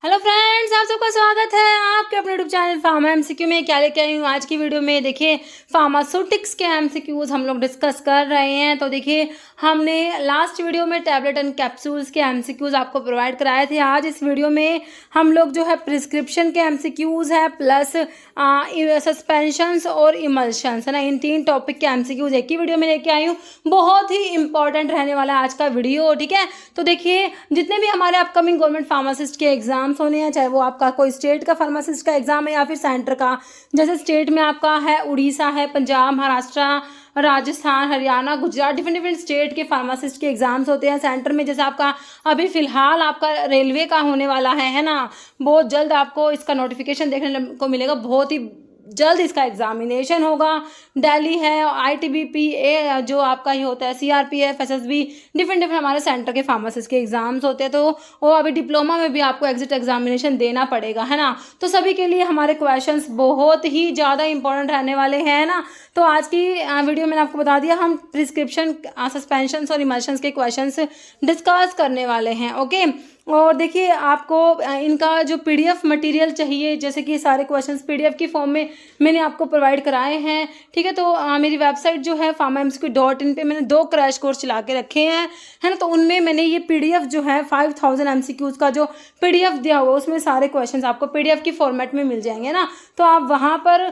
Hello friends, आप सबका स्वागत है आपके अपने यूट्यूब चैनल फार्मा एमसीक्यू में। क्या लेके आई हूँ आज की वीडियो में। देखिए, फार्मास्यूटिक्स के एमसीक्यूज हम लोग डिस्कस कर रहे हैं। तो देखिए, हमने लास्ट वीडियो में टैबलेट एंड कैप्सूल्स के एमसीक्यूज आपको प्रोवाइड कराए थे। आज इस वीडियो में हम लोग जो है प्रिस्क्रिप्शन के एमसीक्यूज है प्लस सस्पेंशंस और इमल्शंस है ना, इन तीन टॉपिक के एमसीक्यूज एक ही वीडियो में लेके आई हूँ। बहुत ही इंपॉर्टेंट रहने वाला है आज का वीडियो, ठीक है। तो देखिए, जितने भी हमारे अपकमिंग गवर्नमेंट फार्मासिस्ट के एग्जाम्स होने हैं, चाहे वो आपका कोई स्टेट का फार्मासिस्ट का एग्जाम है या फिर सेंटर का, जैसे स्टेट में आपका है उड़ीसा है, पंजाब, महाराष्ट्र, राजस्थान, हरियाणा, गुजरात, डिफरेंट स्टेट के फार्मासिस्ट के एग्जाम्स होते हैं। सेंटर में जैसे आपका अभी फिलहाल आपका रेलवे का होने वाला है ना, बहुत जल्द आपको इसका नोटिफिकेशन देखने को मिलेगा, बहुत ही जल्द इसका एग्जामिनेशन होगा। दिल्ली है, आईटीबीपी जो आपका ही होता है, सीआरपीएफ, एसएसबी, डिफरेंट हमारे सेंटर के फार्मासिस्ट के एग्जाम्स होते हैं। तो वो अभी डिप्लोमा में भी आपको एग्जिट एग्जामिनेशन देना पड़ेगा, है ना। तो सभी के लिए हमारे क्वेश्चंस बहुत ही ज़्यादा इंपॉर्टेंट रहने वाले हैं ना। तो आज की वीडियो मैंने आपको बता दिया, हम प्रिस्क्रिप्शन, सस्पेंशंस और इमल्शंस के क्वेश्चंस डिस्कस करने वाले हैं, ओके। और देखिए, आपको इनका जो पीडीएफ मटेरियल चाहिए, जैसे कि सारे क्वेश्चंस पीडीएफ की फॉर्म में मैंने आपको प्रोवाइड कराए हैं, ठीक है। तो मेरी वेबसाइट जो है pharmaMCQ.in पे मैंने 2 क्रैश कोर्स चला के रखे हैं, है ना। तो उनमें मैंने ये पीडीएफ जो है 5000 एमसीक्यूज का जो पीडीएफ दिया हुआ, उसमें सारे क्वेश्चंस आपको पीडीएफ की फॉर्मेट में मिल जाएंगे ना। तो आप वहाँ पर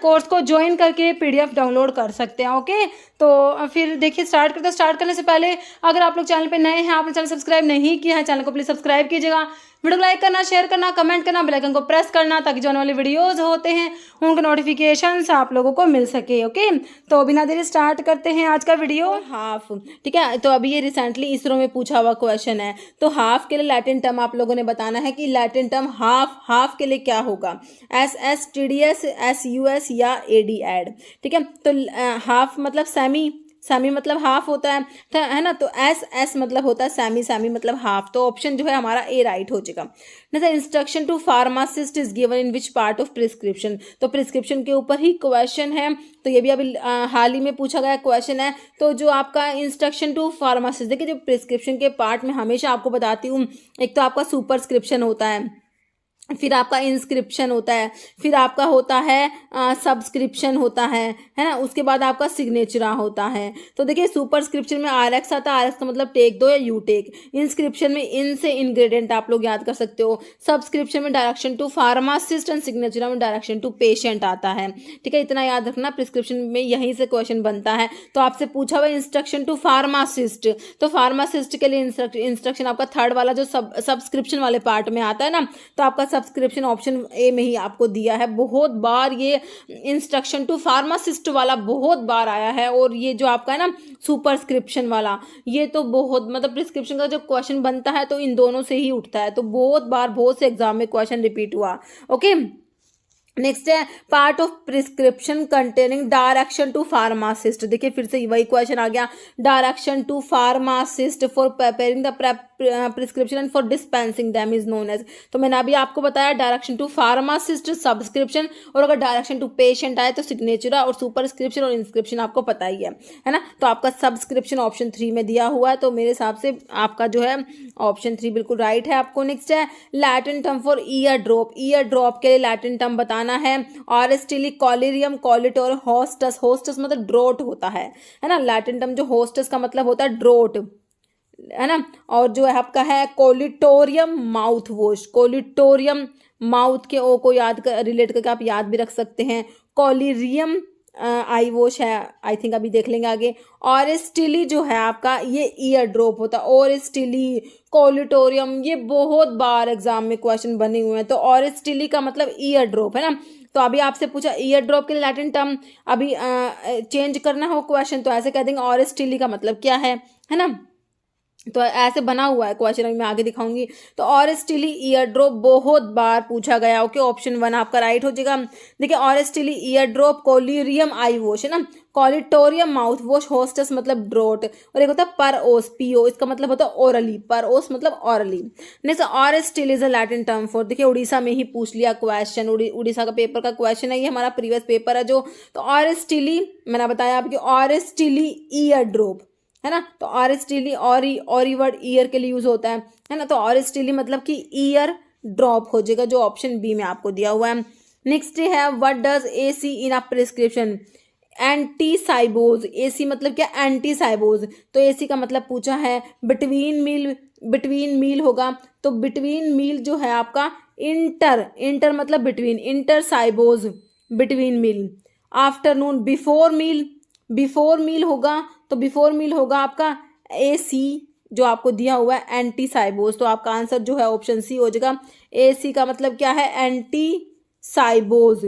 कोर्स को ज्वाइन करके पीडीएफ डाउनलोड कर सकते हैं, ओके। तो फिर देखिए, स्टार्ट करने से पहले अगर आप लोग चैनल पे नए हैं, आपने चैनल सब्सक्राइब नहीं किया है, चैनल को प्लीज सब्सक्राइब कीजिएगा, वीडियो को लाइक करना, शेयर करना, कमेंट करना, बेल आइकन को प्रेस करना, ताकि जो आने वाले वीडियोस होते हैं उनके नोटिफिकेशंस आप लोगों को मिल सके, ओके। तो बिना देरी स्टार्ट करते हैं आज का वीडियो। हाफ, ठीक है। तो अभी ये रिसेंटली इसरो में पूछा हुआ क्वेश्चन है। तो हाफ के लिए लैटिन टर्म आप लोगों ने बताना है कि लैटिन टर्म हाफ के लिए क्या होगा, एस टीडीएस, एस यूएस या एडी एड, ठीक है। तो हाफ मतलब सेमी मतलब हाफ होता है ना। तो एस मतलब होता है सेमी मतलब हाफ। तो ऑप्शन जो है हमारा ए राइट हो जाएगा। जैसे instruction to pharmacist is given in which part of prescription, तो प्रिस्क्रिप्शन के ऊपर ही क्वेश्चन है। तो ये भी अभी हाल ही में पूछा गया क्वेश्चन है। तो जो आपका इंस्ट्रक्शन टू फार्मासिस्ट, देखिए जो प्रिस्क्रिप्शन के पार्ट में हमेशा आपको बताती हूँ, एक तो आपका सुपरस्क्रिप्शन होता है, फिर आपका इंस्क्रिप्शन होता है, फिर आपका होता है सब्सक्रिप्शन होता है ना। उसके बाद आपका सिग्नेचरा होता है। तो देखिए, सुपरस्क्रिप्शन में आरएक्स आता है, आरएक्स का मतलब टेक दो या यू टेक। इंस्क्रिप्शन में इन से इंग्रेडिएंट आप लोग याद कर सकते हो। सब्सक्रिप्शन में direction to pharmacist and signatura में डायरेक्शन टू पेशेंट आता है, ठीक है। इतना याद रखना, प्रिस्क्रिप्शन में यहीं से क्वेश्चन बनता है। तो आपसे पूछा हुआ इंस्ट्रक्शन टू फार्मासिस्ट, तो फार्मासिस्ट के लिए इंस्ट्रक्शन आपका थर्ड वाला जो सब्सक्रिप्शन वाले पार्ट में आता है ना। तो आपका सब्सक्रिप्शन ऑप्शन ए में ही आपको दिया है। बहुत बार ये इंस्ट्रक्शन टू फार्मासिस्ट वाला बहुत बार आया है, और ये जो आपका है ना सुपरस्क्रिप्शन वाला, ये तो बहुत मतलब प्रिस्क्रिप्शन का जो क्वेश्चन बनता है तो इन दोनों से ही उठता है। तो बहुत बार बहुत से एग्जाम में क्वेश्चन रिपीट हुआ, ओके। नेक्स्ट है part of prescription containing direction to pharmacist. देखिए, फिर से वही क्वेश्चन आ गया, direction to pharmacist for preparing the prescription and for dispensing them is known as. तो मैंने अभी आपको बताया डायरेक्शन टू फार्मासिस्ट सब्सक्रिप्शन, और अगर डायरेक्शन टू पेशेंट आए तो सिग्नेचरा, और सुपरस्क्रिप्शन और इंस्क्रिप्शन आपको पता ही है ना। तो आपका सब्सक्रिप्शन ऑप्शन 3 में दिया हुआ है। तो मेरे हिसाब से आपका जो है ऑप्शन 3 बिल्कुल राइट है आपको। नेक्स्ट है Latin term for year drop. Ear drop के लिए लैटिन टर्म बताना है, ऑरेस्टिली, कॉलेरियम, कॉलिटोर, होस्टस। होस्टस मतलब ड्रोट होता है ना। लैटिन टर्म जो होस्टस का मतलब होता है ड्रोट, है ना। और जो है आपका है कोलिटोरियम माउथ वॉश। कोलिटोरियम माउथ के ओ को याद कर, रिलेट करके आप याद भी रख सकते हैं। कॉलिरियम आई वॉश है, आई थिंक अभी देख लेंगे आगे। ऑरेस्टिली जो है आपका ये ईयर ड्रॉप होता है। ऑरेस्टिली, कोलिटोरियम, ये बहुत बार एग्जाम में क्वेश्चन बने हुए हैं। तो ऑरेस्टिली का मतलब ईयर ड्रॉप है ना। तो अभी आपसे पूछा ईयर ड्रॉप के लिए लैटिन टर्म, अभी चेंज करना हो क्वेश्चन तो ऐसे कह देंगे ऑरेस्टिली का मतलब क्या है ना। तो ऐसे बना हुआ है क्वेश्चन, अभी मैं आगे दिखाऊंगी। तो ऑरेस्टिली ईयर ड्रॉप बहुत बार पूछा गया, ओके। ऑप्शन 1 आपका राइट हो जाएगा। देखिए, ऑरेस्टिली ear drop, collyrium eye wash है ना, कॉलिटोरियम माउथ वॉश, होस्टस मतलब ड्रोट, और एक होता है पर ओस, पीओ, इसका मतलब होता है ओरली, पर ओस मतलब ओरली। नेक्स्ट, ऑरेस्टिल is a Latin term for, देखिए उड़ीसा में ही पूछ लिया क्वेश्चन, उड़ीसा का पेपर का क्वेश्चन है ये, हमारा प्रीवियस पेपर है जो। तो ऑरेस्टिली मैंने बताया आपकी, ऑरेस्टिली ईयर ड्रॉप है ना। तो ऑरेस्टिली, और वर्ड ईयर के लिए यूज होता है ना। तो ऑरेस्टिली मतलब कि ईयर ड्रॉप हो जाएगा, जो ऑप्शन बी में आपको दिया हुआ है। नेक्स्ट है what does AC in a prescription, anti साइबोज। AC मतलब क्या, एंटी साइबोज। तो AC का मतलब पूछा है बिटवीन मील, बिटवीन मील होगा, तो बिटवीन मील जो है आपका इंटर, इंटर मतलब between, inter cibos between meal. Afternoon before meal, before meal होगा, तो बिफोर मील होगा आपका AC जो आपको दिया हुआ है एंटी साइबोज। तो आपका आंसर जो है ऑप्शन सी हो जाएगा। AC का मतलब क्या है, ante cibos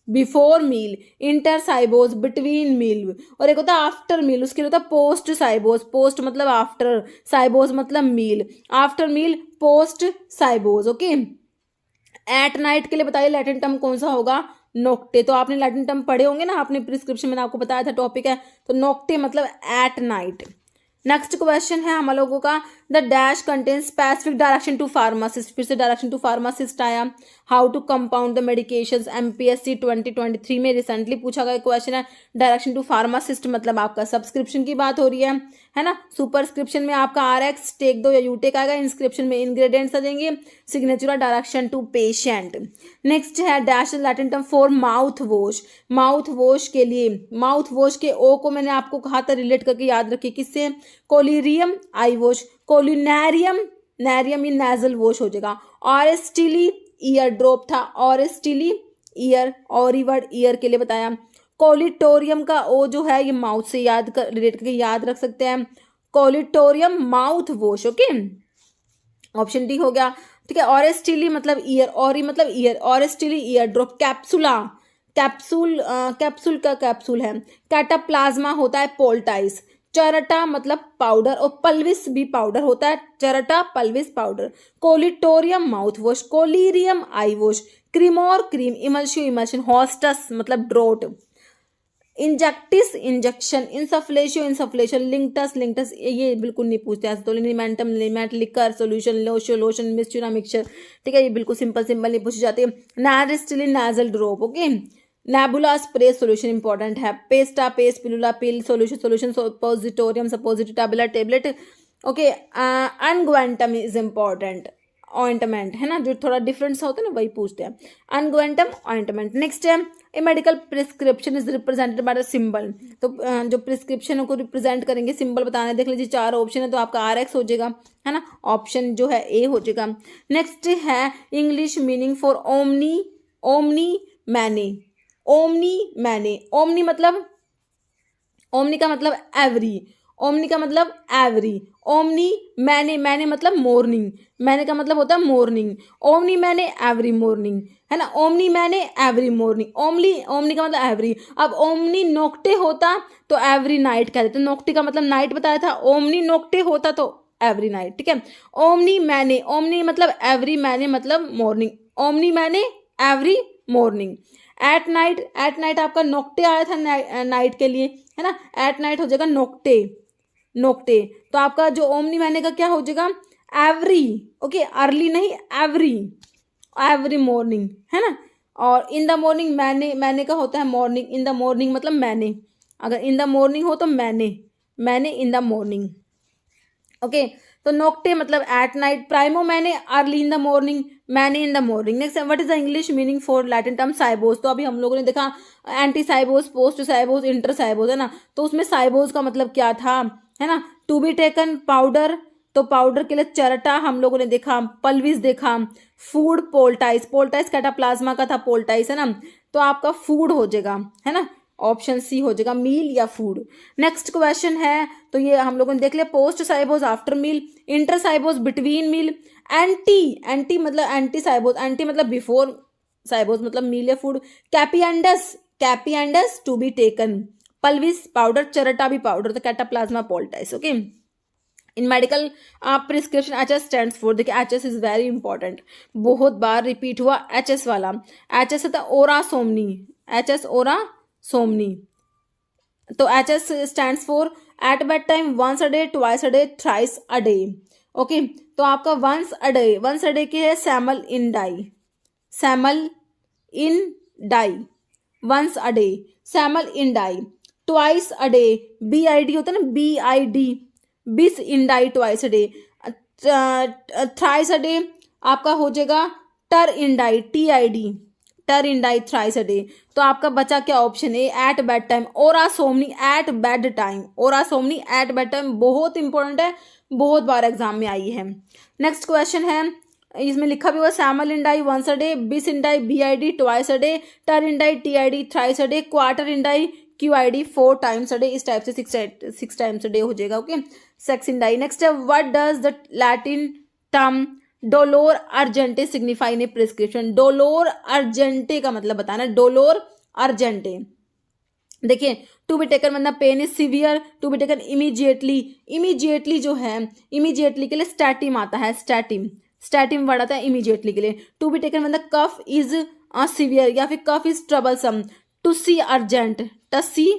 before meal, inter cibos between meal, और एक होता है आफ्टर मील, उसके लिए होता है पोस्ट साइबोज। पोस्ट मतलब आफ्टर, साइबोज मतलब meal, after meal post cibos. Okay, at night के लिए बताइए लैटिन टर्म कौन सा होगा, नोक्टे। तो आपने लैटिन टर्म पढ़े होंगे ना, आपने प्रिस्क्रिप्शन में आपको बताया था टॉपिक है, तो नोक्टे मतलब एट नाइट। नेक्स्ट क्वेश्चन है हम लोगों का, the dash contains specific direction to pharmacist. फिर से डायरेक्शन टू फार्मासिस्ट आया। How to compound the medications, MPSC 2023 में रिसेंटली पूछा गया क्वेश्चन है। डायरेक्शन टू फार्मासिस्ट मतलब आपका सब्सक्रिप्शन की बात हो रही है ना। सुपरस्क्रिप्शन में आपका RX टेक 2 या यूटेक आएगा, इंस्क्रिप्शन में इंग्रेडिएंट्स आ जाएंगे, signature direction to patient. Next है dash Latin term for mouth wash. Mouth wash के लिए, माउथ वॉश के ओ को मैंने आपको कहा था रिलेट करके याद रखिए, किससे, कोलिरियम आई वॉश, कोलिनेरियम, नेरियम इन नेजल वॉश हो जाएगा। ऑरेस्टिली ईयर ड्रॉप था, ऑरेस्टिली ईयर, और वर्ड ईयर के लिए बताया। कोलिटोरियम का ओ जो है ये माउथ से याद कर, रिलेट करके याद रख सकते हैं, collutorium mouth wash. Okay, option D हो गया। ठीक है, ऑरेस्टिली मतलब ईयर, ऑरी मतलब ear, auristillae ear drop. Capsula, capsule, capsule का कैप्सूल है। कैटाप्लाज्मा होता है पोल्टाइस। चरटा मतलब पाउडर, और पल्विस भी पाउडर होता है, charta pulvis powder. Collutorium mouth wash, collyrium eye wash. Cremor cream, emulsio emulsion. Haustus मतलब draught. Injectio injection, insufflatio insufflation. Linctus linctus, ये बिल्कुल नहीं पूछते हैं। तो linimentum liniment, liquor solution, lotio lotion, mixture mixture. ठीक है, ये बिल्कुल सिंपल सिंपल नहीं पूछी जाती। Naristillae nasal drop. Okay, nebula spray solution important है। Pasta paste, pilula pill, solution solution, suppositorium suppository, tablet tablet. Okay, अनग्वेंटम is important, ointment है ना, जो थोड़ा डिफरेंस होता है ना वही पूछते हैं, अनग्वेंटम ऑइंटमेंट। नेक्स्ट है a medical prescription is represented by the symbol. तो जो प्रिस्क्रिप्शन को रिप्रेजेंट करेंगे सिंबल बताने, देख लीजिए 4 ऑप्शन है, तो आपका RX हो जाएगा, है ना, ऑप्शन जो है ए हो जाएगा। नेक्स्ट है English meaning for omni, omni मैने, ओमनी मैने। ओमनी मतलब, ओमनी का मतलब एवरी, ओमनी का मतलब एवरी। ओमनी मैने, मैने मतलब मॉर्निंग, मैने का मतलब होता है मॉर्निंग। ओमनी मैने एवरी मॉर्निंग, है ना, ओमनी मैने एवरी मॉर्निंग। ओमली, ओमनी का मतलब एवरी। अब ओमनी नोक्टे होता तो एवरी नाइट कह देते, नोक्टे का मतलब नाइट बताया था, ओमनी नोक्टे होता तो एवरी नाइट। ठीक है, ओमनी मैने, ओमनी मतलब एवरी, मैने मतलब मॉर्निंग, ओमनी मैने every morning. At night, at night आपका नोक्टे आया था नाइट के लिए, है ना, एट नाइट हो जाएगा नोक्टे, नोक्टे। तो आपका जो ओमनी मैने का क्या हो जाएगा, एवरी। ओके, अर्ली नहीं, एवरी, एवरी मॉर्निंग, है ना। और इन द मॉर्निंग, मैंने, मैंने का होता है मॉर्निंग, इन द मॉर्निंग मतलब मैंने, अगर इन द मॉर्निंग हो तो मैंने, मैंने इन द मॉर्निंग। ओके, तो नोक्टे मतलब एट नाइट, प्राइमो मैंने अर्ली इन द मॉर्निंग, मैंने in the morning. Next, what is the English meaning for Latin term cibos. तो अभी हम लोगों ने देखा ante cibos, post cibos, inter cibos, है ना। तो उसमें साइबोज का मतलब क्या था, है ना, टू बी टेकन पाउडर, तो पाउडर के लिए चरटा हम लोगों ने देखा, पल्विस देखा। फूड पोल्टाइस, पोल्टाइस कैटाप्लाज्मा का था, पोल्टाइस, है ना। तो आपका फूड हो जाएगा, है ना, ऑप्शन सी हो जाएगा, मील या फूड। नेक्स्ट क्वेश्चन है, तो ये हम लोगों ने देख लिया, post cibos after meal, inter cibos between meal, ante, ante मतलब एंटी साइबोज, एंटी मतलब बिफोर साइबोज मतलब मील या food. Capiendus, capiendus to be taken, pulvis powder, charta भी पाउडर, तो cataplasma poultice. Okay, in medical prescription HS stands for, देखिए HS is very important, बहुत बार repeat हुआ HS वाला। HS होता है ओरा सोमनी, HS ओरा सोमनी। तो HS stands for at bed time, once a day, twice a day, thrice a day. Okay, तो आपका once a day, once a day के है semel in die, semel in die, once a day, semel in die. Twice a day, BID होता है ना, BID, bis in die, twice a day. Thrice a day, आपका हो जाएगा ter in die, TID, ter in die thrice a day. तो आपका बचा क्या option A, at bed time, ora somni at bed time, ora somni at bed time बहुत इंपॉर्टेंट है, बहुत बार एग्जाम में आई है। नेक्स्ट क्वेश्चन है, इसमें लिखा भी हुआ सैमल इंडाई once a day, bis in die BID twice a day, ter in die TID thrice a day, quarter in die QID 4 times a day. इस टाइप से 6 टाइम्स अ डे हो जाएगा। Okay, sex in die. नेक्स्ट है, what does the Latin term dolor urgente signify in prescription. Dolor urgente का मतलब बताना, dolor urgente. देखिए, to be taken मतलब pain is severe, to be taken immediately, immediately जो है, इमीडिएटली के लिए स्टैटिम आता है, स्टैटिम, स्टैटिम वर्ड आता है इमीडिएटली के लिए। टू बी टेकन मतलब कफ इज सीवियर या फिर cough is troublesome, tussi urgente, tussi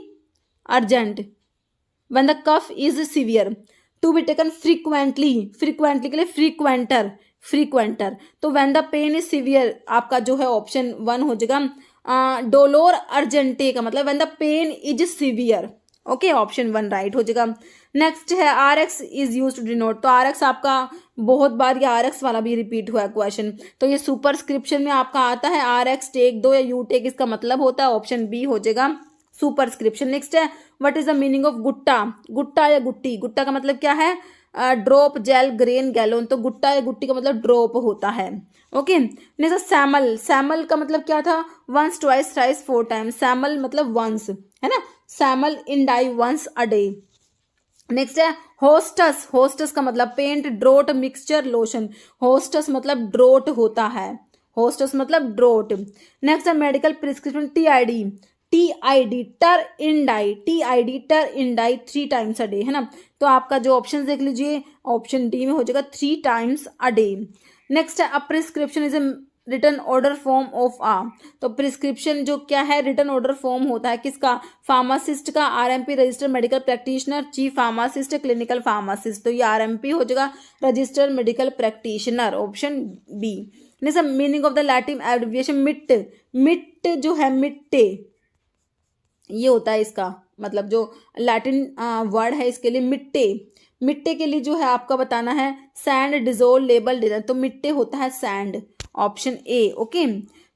urgente when the cough is severe। to be taken frequently, frequently के लिए frequenter, frequenter। तो when the pain is severe आपका जो है option 1 हो जाएगा। डोलोर अर्जेंटे का मतलब when the pain is severe। Okay, option 1 right हो जाएगा। नेक्स्ट है, RX is use to denote. तो RX आपका बहुत बार ये RX वाला भी रिपीट हुआ है क्वेश्चन, तो ये सुपरस्क्रिप्शन में आपका आता है RX टेक दो या यू टेक, इसका मतलब होता है ऑप्शन बी हो जाएगा सुपरस्क्रिप्शन। नेक्स्ट है, what is the meaning of Gutta. Gutta या गुट्टी, गुट्टा का मतलब क्या है, ड्रॉप, जेल, ग्रेन, गैलोन। तो गुट्टा या गुट्टी का मतलब ड्रॉप होता है। ओके, नेक्स्ट सैमल, सैमल का मतलब क्या था, once twice thrice 4 times. Semel मतलब वंस है ना, semel in die once a day. Next है होस्टस, होस्टस का मतलब paint, draught, mixture, lotion. Haustus मतलब ड्रोट होता है, होस्टस मतलब ड्रोट। नेक्स्ट है मेडिकल प्रिस्क्रिप्शन, TID, TID टर इंडाई, TID टर इंडाई 3 टाइम्स अ डे है ना। तो आपका जो ऑप्शन देख लीजिए, ऑप्शन डी में हो जाएगा 3 टाइम्स अ डे। नेक्स्ट है, a prescription is a written order form of आ। तो प्रिस्क्रिप्शन जो क्या है, रिटन ऑर्डर फॉर्म होता है किसका, फार्मासिस्ट का, RMP registered medical practitioner, chief pharmacist, clinical pharmacist. तो ये RMP हो जाएगा, registered medical practitioner, option B. Next meaning of the Latin abbreviation mitte, mitte जो है मिट्टे, ये होता है इसका मतलब जो लैटिन वर्ड है इसके लिए मिट्टे। मिट्टे के लिए जो है आपका बताना है सैंड, डिजोल्व, लेबल, डिजन। तो मिट्टे होता है sand, option A. Okay,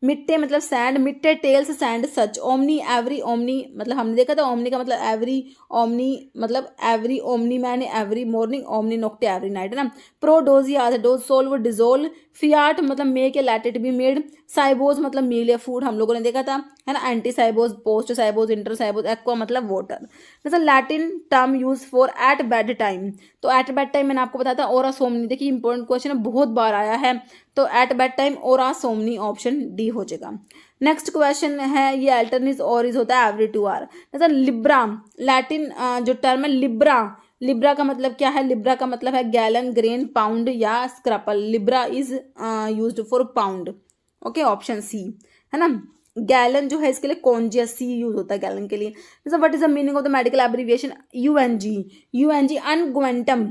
mitte मतलब sand, mitte tells sand such, omni every, omni मतलब हमने देखा था ओमनी का मतलब एवरी, ओमनी मतलब every, omni mane every morning, omni nocte every night है ना। प्रोडोज या डोज, सोल्व, डिजोल्व, फियाट मतलब मेक या let it be made, cibos मतलब मील या फूड, हम लोगों ने देखा था है ना। Ante cibos, post cibos, inter cibos, aqua मतलब वाटर। जैसे Latin term use for at bed time. तो एट बेड टाइम मैंने आपको बताया था ओरासोमनी, देखिए इंपॉर्टेंट क्वेश्चन है, बहुत बार आया है। तो at bed time ora somni, option D हो जाएगा। नेक्स्ट क्वेश्चन है, ये अल्टरनेट और होता है एवरी 2 आवर। जैसे लिब्रा, लैटिन जो टर्म है लिब्रा, लिब्रा का मतलब क्या है, लिब्रा का मतलब है गैलन, ग्रेन, पाउंड या scruple. Libra is used for pound. Okay, option C है ना। गैलन जो है इसके लिए कॉन्जियस, सी यूज होता है गैलन के लिए। जैसे what is the meaning of the medical abbreviation, UNG, UNG अनग्वेंटम,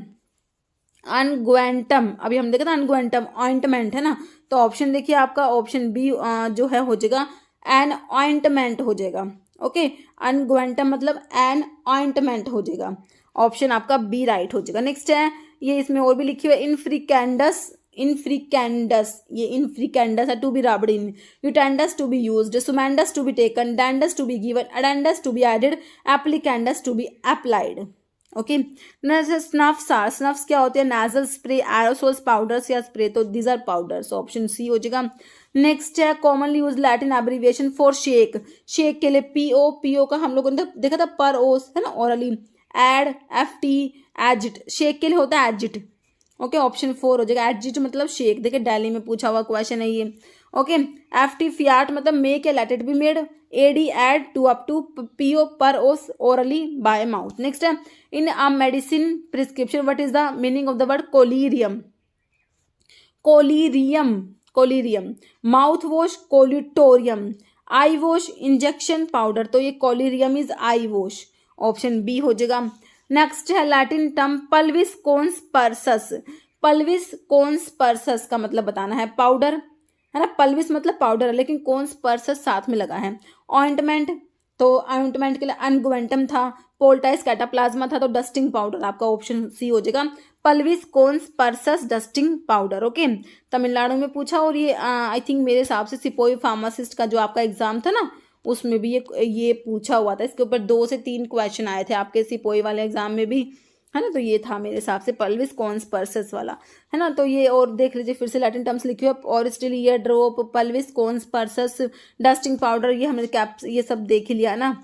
अनग्वेंटम अभी हम देखा था अनग्वेंटम ऑइंटमेंट है ना। तो ऑप्शन देखिए आपका ऑप्शन बी जो है हो जाएगा एन ऑइंटमेंट हो जाएगा। ओके, अनग्वेंटम मतलब एन ऑइंटमेंट हो जाएगा, ऑप्शन आपका बी राइट हो जाएगा। नेक्स्ट है, ये इसमें और भी लिखी हुई है इनफ्रिकेंडस, इनफ्रिकेंडस, ये इनफ्रिकेंडस है to be rubbed in, utendus to be used, sumendus to be taken, dandus to be given, addendus to be added, applicandus to be applied. Okay, snuffs are, snuffs क्या होते हैं, नेजल स्प्रे, एरोसोल्स, पाउडर्स या spray. तो these are powders, option C हो जाएगा। Next है commonly use Latin abbreviation for shake, shake के लिए PO, PO का हम लोगों ने देखा था पर ओस है ना, orally, ad, FT, agit, shake के लिए होता है एजिट। ओके, ऑप्शन 4 हो जाएगा, एजिट मतलब शेक, देखिए दिल्ली में पूछा हुआ क्वेश्चन है ये। ओके, FT फियाट मतलब मेक या let it be made, AD ad, to up to, PO per os, orally by mouth. Next है, in a medicine prescription what is the meaning of the word collyrium, collyrium, collyrium, mouth wash, collutorium, eye wash, injection powder. तो ये collyrium is eye wash, option B हो जाएगा। Next है Latin term पल्विस कॉन्स्पर्सस, पल्विस कॉन्स्पर्सस का मतलब बताना है पाउडर है ना, पल्विस मतलब पाउडर है लेकिन कॉन्स्पर्सस साथ में लगा है। ऑइंटमेंट, तो ऑइंटमेंट के लिए अनगुवेंटम था, पोल्टाइस कैटाप्लाज्मा था, तो डस्टिंग पाउडर आपका ऑप्शन सी हो जाएगा। पल्विस conspersus dusting powder. Okay, Tamil Nadu में पूछा। और ये आई थिंक मेरे हिसाब से सिपोई फार्मासिस्ट का जो आपका एग्जाम था ना, उसमें भी ये पूछा हुआ था। इसके ऊपर 2 से 3 क्वेश्चन आए थे आपके सिपोई वाले एग्जाम में भी, है ना। तो ये था मेरे हिसाब से पल्विस कॉन्स्पर्सस वाला, है ना। तो ये और देख लीजिए फिर से लैटिन टर्म्स लिखिए और स्टिल ear drop, pulvis conspersus dusting powder, ये हमने कैप्स ये सब देख लिया ना।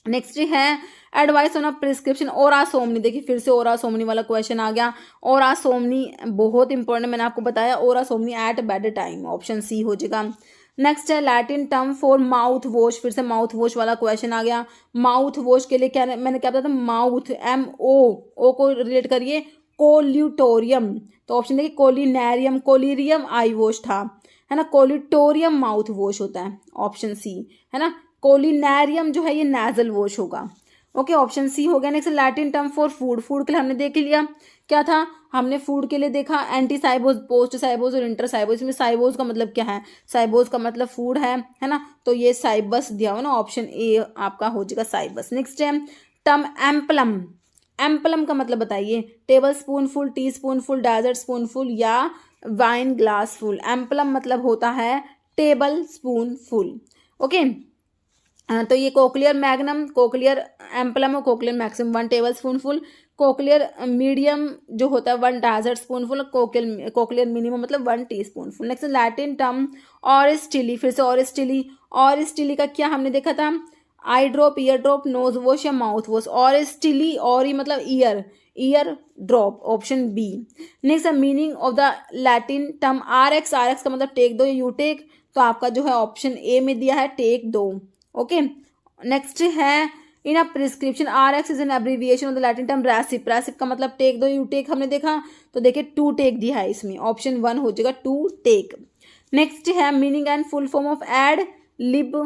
नेक्स्ट है एडवाइस ऑन अ प्रिस्क्रिप्शन ओरा सोमनी। देखिए फिर से ओरा सोमनी वाला क्वेश्चन आ गया। ओरा सोमनी बहुत इंपॉर्टेंट, मैंने आपको बताया ora somni at bed time, option C हो जाएगा। नेक्स्ट है Latin term for mouth wash. फिर से माउथ वॉश वाला क्वेश्चन आ गया। माउथ वॉश के लिए क्या मैंने क्या बताया था, माउथ MO को रिलेट करिए कोल्यूटोरियम, तो ऑप्शन देखिए कोलिनेरियम, कोलिरियम आई वॉश था, है ना। कोलिटोरियम माउथ वॉश होता है, ऑप्शन सी, है ना। कोलिनेरियम जो है ये नेजल वॉश होगा। ओके, ऑप्शन सी हो गया। Next Latin term for food. Food के लिए हमने देख लिया क्या था, हमने फूड के लिए देखा एंटी साइबोज, पोस्ट साइबोज और इंटर साइबोज। इसमें साइबोज का मतलब क्या है, साइबोज का मतलब फूड है ना। तो ये साइबस दिया हुआ ना, ऑप्शन ए आपका हो जाएगा साइबस। नेक्स्ट है टर्म एम्पलम। एम्पलम का मतलब बताइए, tablespoon full, teaspoon full, dessert spoon full या वाइन ग्लास फुल। एम्पलम मतलब होता है टेबल स्पून फुल। ओके, तो ये कोक्लियर मैग्नम, कोक्लियर एम्पलम और cochleare maximum 1 tablespoon full, cochleare medium जो होता है 1 dessert spoon full, cochleare minimum मतलब 1 teaspoon full. Next Latin term auristillae. फिर से ऑरिस टिली, ऑरिस टिली का क्या हमने देखा था, eye drop, ear drop, nose wash या माउथ वॉश। ऑरिस टिली, और मतलब ear drop, option B. Next meaning of the Latin term RX। RX का मतलब टेक दो, यू टेक, तो आपका जो है ऑप्शन ए में दिया है टेक दो। ओके, नेक्स्ट है in a prescription. RX is an abbreviation of the Latin term recipe. Recipe का मतलब टेक दो, यू टेक हमने देखा, तो देखिए टू टेक दिया है इसमें, ऑप्शन 1 हो जाएगा टू टेक। नेक्स्ट है meaning and full form of ad lib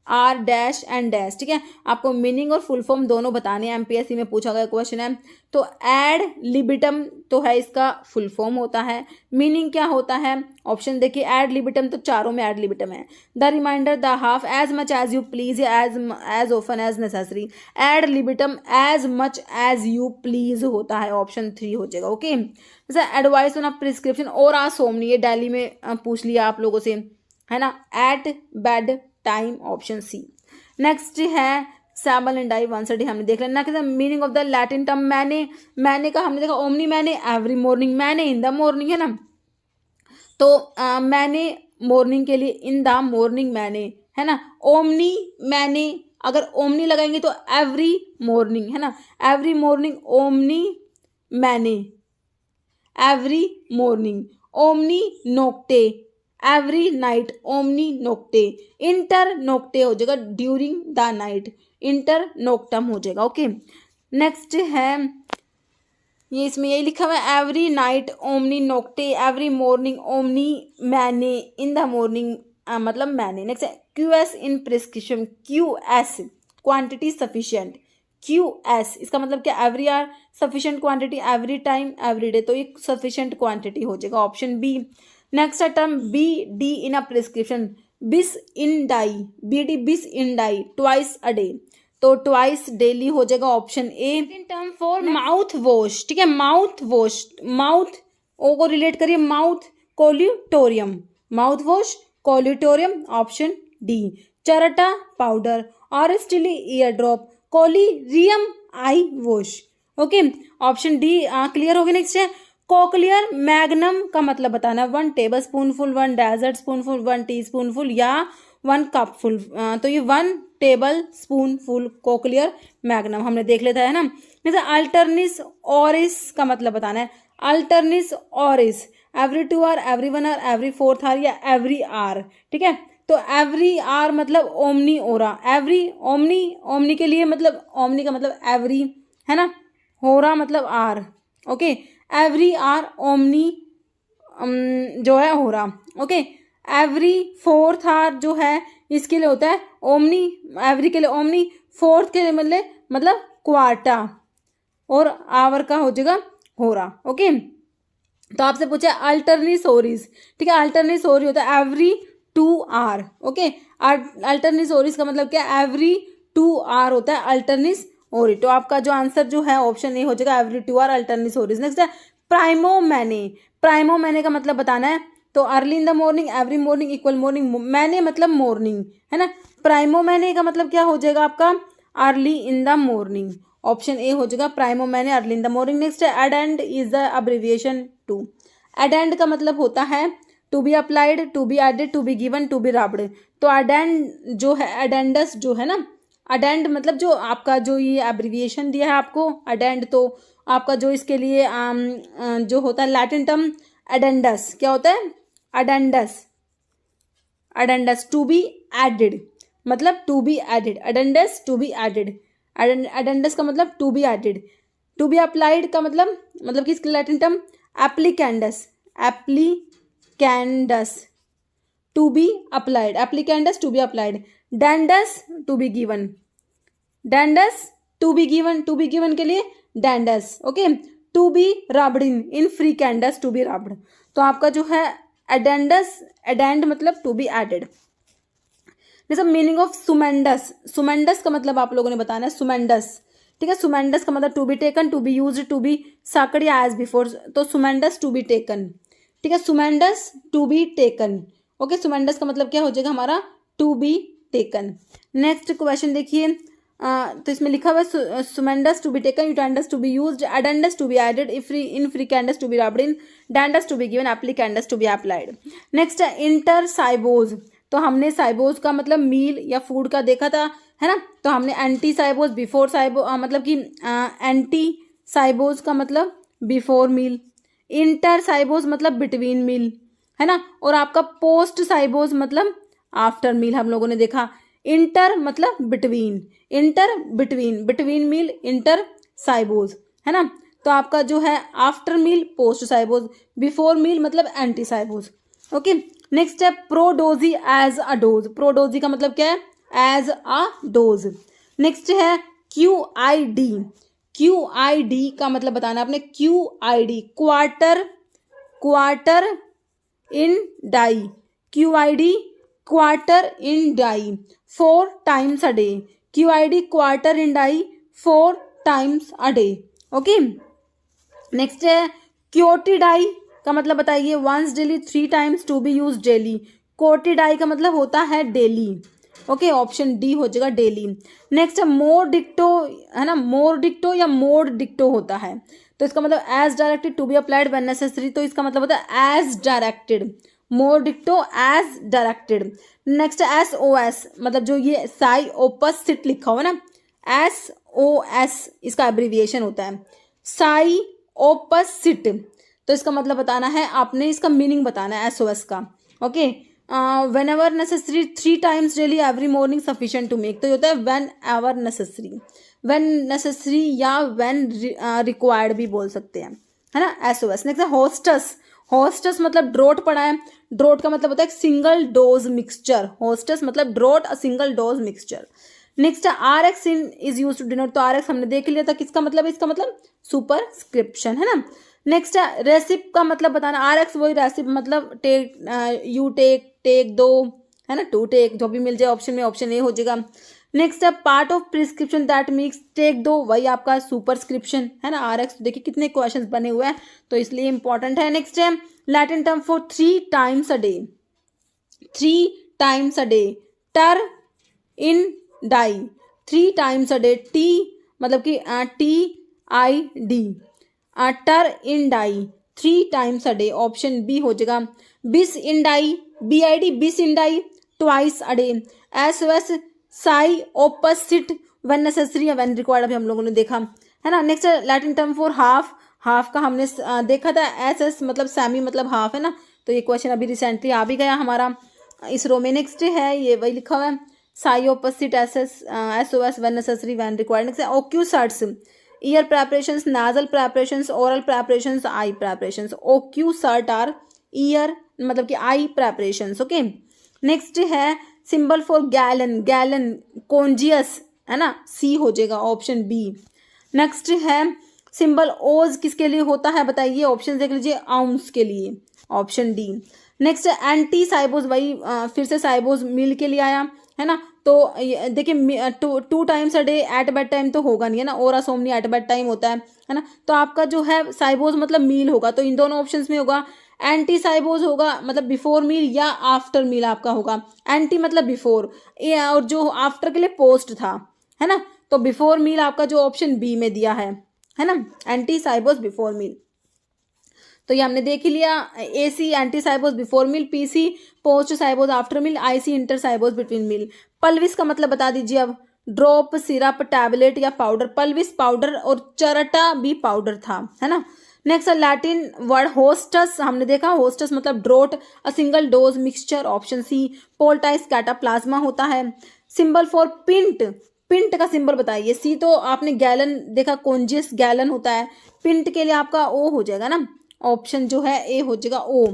R dash and dash. ठीक है, आपको मीनिंग और फुल फॉर्म दोनों बताने हैं, MPSC में पूछा गया क्वेश्चन है। तो एड लिबिटम तो है इसका फुल फॉर्म होता है, मीनिंग क्या होता है, ऑप्शन देखिए एड लिबिटम, तो चारों में एड लिबिटम है। The remainder, the half, as much as you please या as often as necessary. Ad libitum as much as you please होता है, ऑप्शन 3 हो जाएगा। ओके, जैसे एडवाइस ऑन अ प्रिस्क्रिप्शन और आ सोमनी, ये दिल्ली में पूछ लिया आप लोगों से, है ना। At bed time, option C. Next है सैबल एंड डाई 130 हमने देख लेना। क्या meaning of the Latin term mane का हमने देखा ओमनी मैने एवरी मॉर्निंग, मैने इन द मॉर्निंग, है ना। तो मैने मॉर्निंग के लिए इन द मॉर्निंग मैने, है ना। ओमनी मैने, अगर ओमनी लगाएंगे तो एवरी मॉर्निंग, है ना। एवरी मॉर्निंग ओमनी मैने, every morning. Omni nocte every night, omni Nocte. Inter Nocte हो जाएगा ड्यूरिंग द नाइट, इंटर नोक्टम हो जाएगा। ओके, नेक्स्ट है ये इसमें यही लिखा हुआ है every night omni nocte, every morning omni mane, in the morning मतलब मैने। नेक्स्ट है QS in prescription. QS quantity sufficient, QS इसका मतलब क्या, every hour, sufficient quantity every time every day, तो ये सफिशिएंट क्वांटिटी हो जाएगा, option B. Next term BD in a prescription. Bis in die, BD bis in die, twice a day, तो twice daily हो जाएगा, option A. Term for mouth wash. ठीक है, mouth wash, mouth O को relate करिए, mouth collutorium, mouth wash collutorium, option D. Charta powder, auristillae ear drop, collyrium eye wash. Okay, option D clear हो गया। Next है cochlear magnum का मतलब बताना, 1 tablespoon full, 1 dessert spoon full, 1 teaspoon full या 1 cup full, तो ये 1 tablespoon full cochleare magnum हमने देख लेता है ना। जैसे अल्टरनिस ऑरिस का मतलब बताना है, alternis horis every 2 hour, every 1 hour, every 4th hour या एवरी आवर। ठीक है, तो एवरी आवर मतलब ओमनी ओरा, एवरी ओमनी के लिए मतलब ओमनी का मतलब एवरी, है ना। होरा मतलब hour. Okay, every hour omni जो है हो रहा। ओके, एवरी 4th आवर जो है इसके लिए होता है ओमनी, एवरी के लिए ओमनी, 4th के लिए मतलब क्वार्टा, और आवर का हो जाएगा हो रहा। ओके, तो आपसे पूछा अल्टरनिसोरिस। ठीक है, अल्टरनिसोरी होता है एवरी 2 आवर। ओके, अल्टरनिसोरिस का मतलब क्या, एवरी 2 आवर होता है अल्टरनिस ओरी। तो आपका जो आंसर जो है ऑप्शन ए हो जाएगा every two hour alternate horis. Next है प्राइमो मैने। प्राइमो मैने का मतलब बताना है, तो early in the morning, every morning, equal morning, मैने मतलब मॉर्निंग है ना। प्राइमो मैने का मतलब क्या हो जाएगा आपका early in the morning. Option A हो जाएगा primo mane early in the morning. Next है addend is the abbreviation to. Addend का मतलब होता है to be applied, to be added, to be given, to be rubbed. तो addend जो है, एडेंडस जो है ना, अडेंड मतलब जो आपका जो ये एब्रिविएशन दिया है आपको अडेंड, तो आपका जो इसके लिए जो होता है लैटिन टर्म एडेंडस, क्या होता है addendus. Addendus to be added मतलब to be added, addendus to be added, addendus का मतलब to be added. To be applied का मतलब कि इसका Latin term applicandus, applicandus to be applied, applicandus to be applied. Dandus to be given, dandus to be given, to be given के लिए dandus. Okay, to be rubbed in fricandus to be rubbed. तो आपका जो है addendus, addend मतलब to be added. जैसे meaning of सुमेंडस, सुमेंडस का मतलब आप लोगों ने बताना है सुमेंडस, ठीक है। सुमेंडस का मतलब to be taken, to be used, to be sucked या एज बिफोर। तो सुमेंडस टू बी टेकन, ठीक है, sumendus to be taken. Okay, sumendus का मतलब क्या हो जाएगा हमारा to be taken. Next question देखिए, तो इसमें लिखा हुआ है sumendus to be taken, utendus to be used, addendus to be added, infricandus to be rubbed in, dandus to be given, applicandus to be applied. Next है inter cibos. तो हमने साइबोज का मतलब मील या फूड का देखा था, है ना। तो हमने एंटी साइबोज, बिफोर साइबो मतलब कि एंटी साइबोज का मतलब बिफोर मील, इंटर साइबोज मतलब बिटवीन मील, है ना। और आपका पोस्ट साइबोज मतलब आफ्टर मील हम लोगों ने देखा। इंटर मतलब between, inter between, between meal inter cibos, है ना। तो आपका जो है after meal post cibos, before meal मतलब एंटी साइबोज। ओके, नेक्स्ट है प्रोडोजी एज अ डोज। प्रोडोजी का मतलब क्या है एज अ डोज। नेक्स्ट है Q I D. Q I D का मतलब बताना आपने, Q I D quater, quater in die, Q I D quater in die 4 times a day, Q I D quater in die 4 times a day। Okay, next है quotidie का मतलब बताइए, once daily 3 times to be use daily. Quotidie का मतलब होता है daily. Okay, option D हो जाएगा डेली। नेक्स्ट है मोर डिक्टो, है ना, मोर डिक्टो या मोर डिक्टो होता है। तो इसका मतलब as directed to be applied when necessary, तो इसका मतलब होता है as directed, more dicto as directed. Next है एस ओ एस, मतलब जो ये साई ओपसिट लिखा हुआ ना, एस ओ एस इसका एब्रीविएशन होता है साई ओपसिट। तो इसका मतलब बताना है आपने, इसका मीनिंग बताना है एस ओ एस का। Okay, whenever necessary 3 times daily every morning sufficient to make. तो ये होता है whenever necessary, when necessary या वेन रिक्वायर्ड भी बोल सकते हैं, है ना, एस ओ एस। नेक्स्ट है होस्टस। होस्टस मतलब ड्रोट पड़ा है, ड्रोट का मतलब होता है सिंगल डोज मिक्सचर, होस्टस मतलब draught a single dose mixture. Next है R X in is use to denote. तो आर एक्स हमने देख लिया था, किसका मतलब, इसका मतलब सुपरस्क्रिप्शन, है ना। नेक्स्ट है रेसिप का मतलब बताना, आर एक्स वही रेसिप मतलब टेक, यू टेक, टेक दो, है ना, टू टेक, जो भी मिल जाए ऑप्शन में, ऑप्शन ए हो जाएगा। नेक्स्ट है part of prescription that means, take दो वही आपका सुपरस्क्रिप्शन, है ना। आर एक्स देखिए कितने क्वेश्चंस बने हुए हैं, तो इसलिए इंपॉर्टेंट है। नेक्स्ट है Latin term for 3 times a day, 3 times a day, ter in die, 3 times a day, T मतलब कि T I D, ter in die 3 times a day, option B हो जाएगा। Bis in die, B I D, bis in die twice a day. S वेस si opus sit when necessary या when required, अभी हम लोगों ने देखा, है ना। Next Latin term for half, half का हमने देखा था एस एस मतलब सेमी मतलब हाफ, है ना। तो ये क्वेश्चन अभी रिसेंटली आ भी गया हमारा इस रो में। नेक्स्ट है ये वही लिखा हुआ है si opus sit S S S O S when necessary when required. Next ocuserts, ear preparations, nasal preparations, oral preparations, eye preparations. Ocusert are ear मतलब कि आई प्रेपरेशंस। ओके, नेक्स्ट है symbol for gallon, gallon congius, है ना, C हो जाएगा option B. Next है symbol oz किसके लिए होता है बताइए, ऑप्शन देख लीजिए, आउंस के लिए, ऑप्शन डी। नेक्स्ट एंटी साइबोज, वही फिर से साइबोज मील के लिए आया है ना। तो देखिए 2 times a day at bed time तो होगा नहीं है ना, ओरा सोमनी एट बेड टाइम होता है ना। तो आपका जो है साइबोज मतलब मील होगा, तो इन दोनों ऑप्शंस में होगा। एंटी साइबोज होगा मतलब बिफोर मील या आफ्टर मील आपका होगा। एंटी मतलब बिफोर, और जो आफ्टर के लिए पोस्ट था, है ना। तो बिफोर मील आपका जो ऑप्शन बी में दिया है ना, एंटी साइबोज बिफोर मील। तो ये हमने देख ही लिया। AC ante cibos before meal, PC post cibos after meal, IC inter cibos between meal. Pulvis का मतलब बता दीजिए अब। ड्रॉप, सिरप, टैबलेट या पाउडर। पल्विस पाउडर और चरटा भी पाउडर था, है ना। नेक्स्ट लैटिन वर्ड होस्टस, हमने देखा होस्टस मतलब draught, a single dose mixture, option C. Poultice cataplasma होता है। सिंबल फॉर पिंट, पिंट का सिंबल बताइए। सी तो आपने गैलन देखा, कॉन्जियस गैलन होता है। पिंट के लिए आपका ओ हो जाएगा ना, ऑप्शन जो है ए हो जाएगा ओ,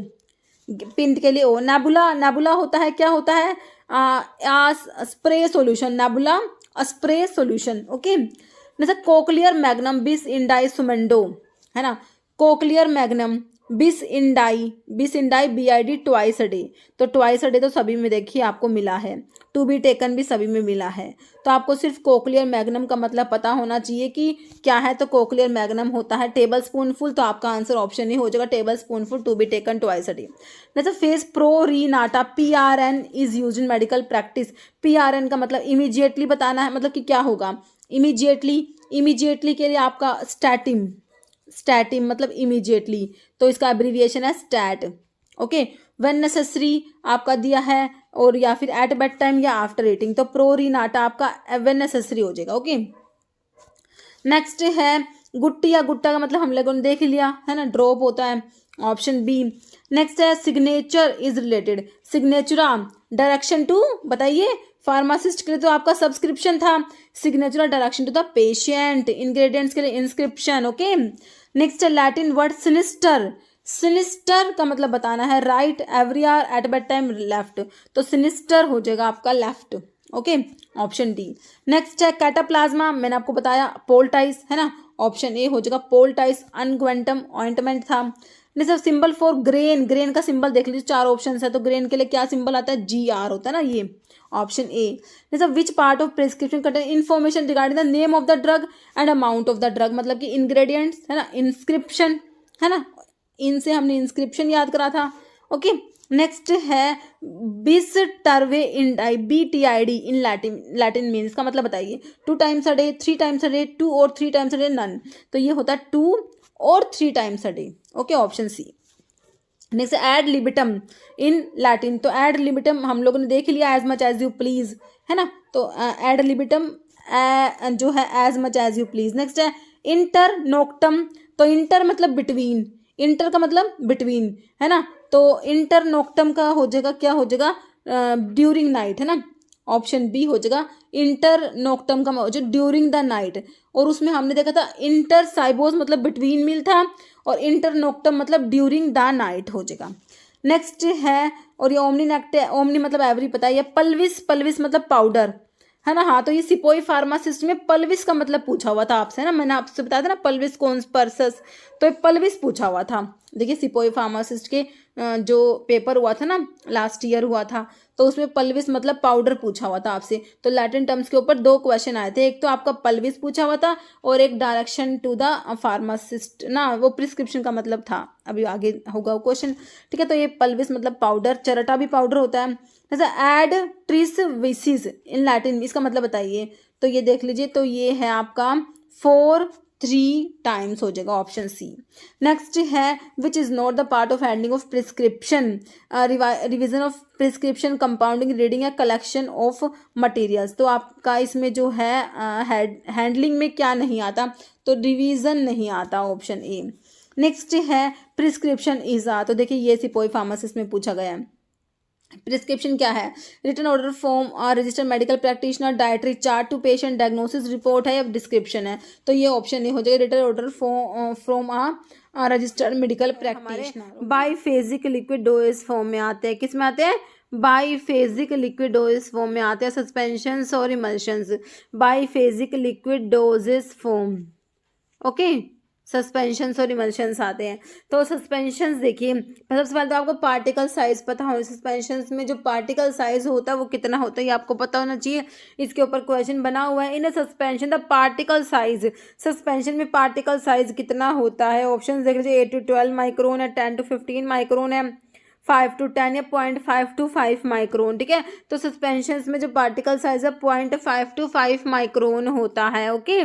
पिंट के लिए ओ। नेबुला, नेबुला होता है, क्या होता है, spray solution, nebula spray solution, okay. जैसे कोक्लियर मैग्नम बिस इंडाई सुमेंडो, है ना। कोक्लियर मैग्नम बिस in die BID twice a day, तो ट्वाइस अ डे तो सभी में देखिए आपको मिला है। टू बी टेकन भी सभी में मिला है। तो आपको सिर्फ कोक्लियर मैग्नम का मतलब पता होना चाहिए कि क्या है। तो कोक्लियर मैग्नम होता है टेबल स्पूनफुल, तो आपका आंसर ऑप्शन ही हो जाएगा tablespoonful, to be taken twice a day. जैसे फेस pro re nata PRN is use in medical practice. PRN का मतलब इमीजिएटली बताना है, मतलब कि क्या होगा इमीजिएटली। इमीजिएटली के लिए आपका स्टैटिम, स्टैटिम मतलब इमीजिएटली, तो इसका एब्रीविएशन है स्टैट, ओके। व्हेन नेसेसरी आपका दिया है, और या फिर एट बेड टाइम या आफ्टर ईटिंग, तो प्रो री नाटा आपका व्हेन नेसेसरी हो जाएगा, ओके। नेक्स्ट है गुट्टी या गुट्टा का मतलब हम लोगों ने देख लिया है ना, ड्रॉप होता है, ऑप्शन बी। नेक्स्ट है signature is related, signatura direction to, बताइए फार्मासिस्ट के लिए तो आपका सब्सक्रिप्शन था, signatura direction to the patient, ingredients के लिए इंस्क्रिप्शन, ओके। नेक्स्ट है लैटिन वर्ड सिनिस्टर, सिनिस्टर का मतलब बताना है right, every hour, at bed time, left, तो सिनिस्टर हो जाएगा आपका left, okay, option D. Next है कैटाप्लाज्मा, मैंने आपको बताया पोल्टाइस, है ना, ऑप्शन ए हो जाएगा पोल्टाइस। अनग्वेंटम ऑइंटमेंट था। जैसे सिंबल फॉर ग्रेन, ग्रेन का सिंबल देख लीजिए, 4 ऑप्शन है, तो ग्रेन के लिए क्या सिंबल आता है, GR होता है ना, ये ऑप्शन ए। जैसे विच part of prescription contain information regarding the name of the drug and amount of the drug, मतलब कि इंग्रेडिएंट्स, है ना, इंस्क्रिप्शन, है ना, इनसे हमने इंस्क्रिप्शन याद करा था, ओके। नेक्स्ट है बिस टर्वे इंडाई BTID in Latin, Latin means का मतलब बताइए। 2 times a day, 3 times a day, 2 और 3 टाइम्स अ डे, नन, तो ये होता है 2 और 3 times a day, okay, option C. Next ad libitum in Latin, तो एड लिबिटम हम लोगों ने देख लिया, as much as you please, है ना, तो एड लिबिटम जो है as much as you please. Next है इंटर नोक्टम, तो इंटर मतलब बिटवीन, इंटर का मतलब बिटवीन, है ना, तो इंटर नोक्टम का हो जाएगा, क्या हो जाएगा, ड्यूरिंग नाइट, है ना, ऑप्शन बी हो जाएगा। इंटर नोक्टम का हो जाएगा ड्यूरिंग द नाइट, और उसमें हमने देखा था इंटर साइबोस मतलब बिटवीन मील था, और इंटर नोक्टम मतलब ड्यूरिंग द नाइट हो जाएगा। नेक्स्ट है, और ये ओमनी नेक्ट, ओमनी मतलब एवरी पता है, ये पल्विस, पल्विस मतलब पाउडर, है ना। हाँ, तो ये सिपोई फार्मासिस्ट में पल्विस का मतलब पूछा हुआ था आपसे, ना, मैंने आपसे बताया था ना पल्विस कॉन्स्पर्सस, तो ये पल्विस पूछा हुआ था। देखिए सिपोई फार्मासिस्ट के जो पेपर हुआ था ना, लास्ट ईयर हुआ था, तो उसमें पल्विस मतलब पाउडर पूछा हुआ था आपसे। तो लैटिन टर्म्स के ऊपर 2 क्वेश्चन आए थे, एक तो आपका पल्विस पूछा हुआ था, और एक डायरेक्शन टू द फार्मासिस्ट ना, वो प्रिस्क्रिप्शन का मतलब था, अभी आगे होगा वो क्वेश्चन, ठीक है। तो ये पल्विस मतलब पाउडर, चरटा भी पाउडर होता है। जैसे ad tres vices in Latin, इसका मतलब बताइए, तो ये देख लीजिए, तो ये है आपका 4 3 टाइम्स हो जाएगा, ऑप्शन सी। नेक्स्ट है which is not the part of handling of prescription, revision of prescription, compounding, reading या कलेक्शन ऑफ मटेरियल्स, तो आपका इसमें जो है हैंडलिंग में क्या नहीं आता, तो रिवीजन नहीं आता, ऑप्शन ए। नेक्स्ट है प्रिस्क्रिप्शन इज तो देखिए ये सिपोई फार्मासिस्ट में पूछा गया है। प्रिस्क्रिप्शन क्या है, रिटन ऑर्डर फॉर्म और registered medical practitioner, dietary chart to patient, diagnosis report है या डिस्क्रिप्शन है, तो ये ऑप्शन नहीं हो जाएगा, written order from a registered medical practitioner. Biphasic liquid dose form में आते हैं, किस में आते हैं, बाईफेजिक लिक्विड डोजेस फॉर्म में आते हैं, सस्पेंशंस और emulsions, biphasic liquid doses form, okay, suspensions और इमल्शंस आते हैं। तो सस्पेंशंस देखिए, सबसे पहले तो आपको पार्टिकल साइज पता होना, सस्पेंशंस में जो पार्टिकल साइज होता है वो कितना होता है ये आपको पता होना चाहिए। इसके ऊपर क्वेश्चन बना हुआ है, in a suspension the particle size, suspension में पार्टिकल साइज कितना होता है। ऑप्शन देख लीजिए, 8 to 12 माइक्रोन है, 10 to 15 माइक्रोन है, 5 to 10 या 0.5 to 5 माइक्रोन। ठीक है, तो सस्पेंशंस में जो पार्टिकल साइज है 0.5 to 5 माइक्रोन होता है। ओके,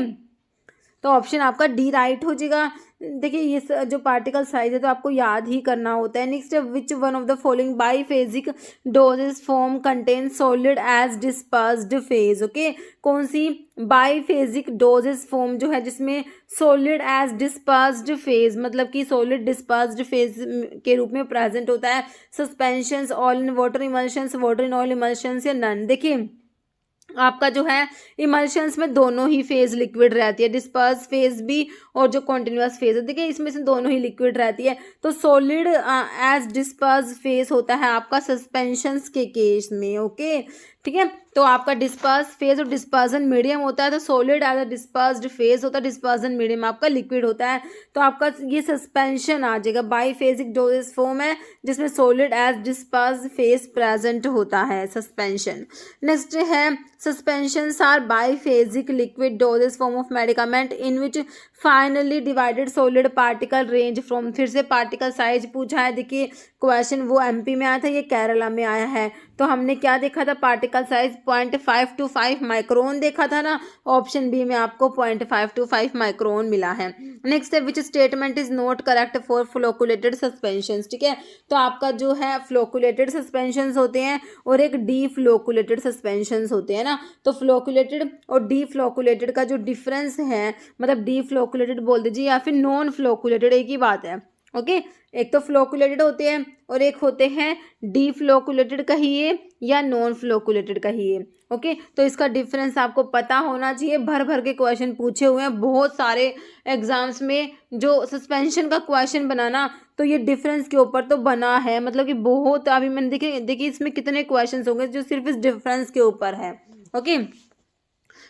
तो ऑप्शन आपका डी राइट हो जाएगा। देखिए ये जो पार्टिकल साइज है तो आपको याद ही करना होता है। Next, which one of the following biphasic doses form contain solid as dispersed phase. Okay, कौन सी बाईफेजिक डोजेस फॉर्म जो है जिसमें सॉलिड एज डिस्पर्स्ड फेज, मतलब कि सॉलिड डिस्पर्स्ड फेज के रूप में प्रेजेंट होता है। Suspensions, oil in water emulsions, water in oil emulsions या नन। देखिए आपका जो है इमल्शंस में दोनों ही फेज लिक्विड रहती है, डिस्पर्स फेज भी और जो कॉन्टिन्यूस फेज है, देखिए इसमें से दोनों ही लिक्विड रहती है। तो सॉलिड एज डिस्पर्स फेज होता है आपका सस्पेंशंस के केस में। ओके, ठीक है, तो आपका डिस्पर्स फेज और डिस्पर्जन मीडियम होता है, तो solid as a dispersed phase होता है, डिस्पर्जन मीडियम आपका लिक्विड होता है। तो आपका ये सस्पेंशन आ जाएगा, बाईफेजिक डोजेस फॉर्म है जिसमें solid as dispersed phase present होता है, सस्पेंशन। नेक्स्ट है suspensions are biphasic liquid doses form of medicament in which finely divided solid particle range from, फिर से पार्टिकल साइज पूछा है। देखिए क्वेश्चन वो एमपी में आया था, ये केरला में आया है। तो हमने क्या देखा था, पार्टिकल साइज 0.5 to 5 माइक्रोन देखा था ना, ऑप्शन बी में आपको 0.5 to 5 माइक्रोन मिला है। नेक्स्ट है which statement is not correct for flocculated suspensions. ठीक है, तो आपका जो है फ्लोकुलेटेड सस्पेंशंस होते हैं और एक डी फ्लोकुलेटेड सस्पेंशंस होते हैं ना। तो फ्लोकुलेटेड और डी फ्लोकुलेटेड का जो डिफरेंस है, मतलब डी फ्लोकुलेटेड बोल दीजिए या फिर नॉन फ्लोकुलेटेड, एक ही बात है। ओके, एक तो फ्लोकुलेटेड होते हैं और एक होते हैं डी फ्लोकुलेटेड कहिए या नॉन फ्लोकुलेटेड कहिए। ओके, तो इसका डिफरेंस आपको पता होना चाहिए। भर भर के क्वेश्चन पूछे हुए हैं बहुत सारे एग्जाम्स में, जो सस्पेंशन का क्वेश्चन बनाना तो ये डिफरेंस के ऊपर तो बना है, मतलब कि बहुत, अभी मैंने देखिए इसमें कितने क्वेश्चन होंगे जो सिर्फ इस डिफरेंस के ऊपर है। ओके,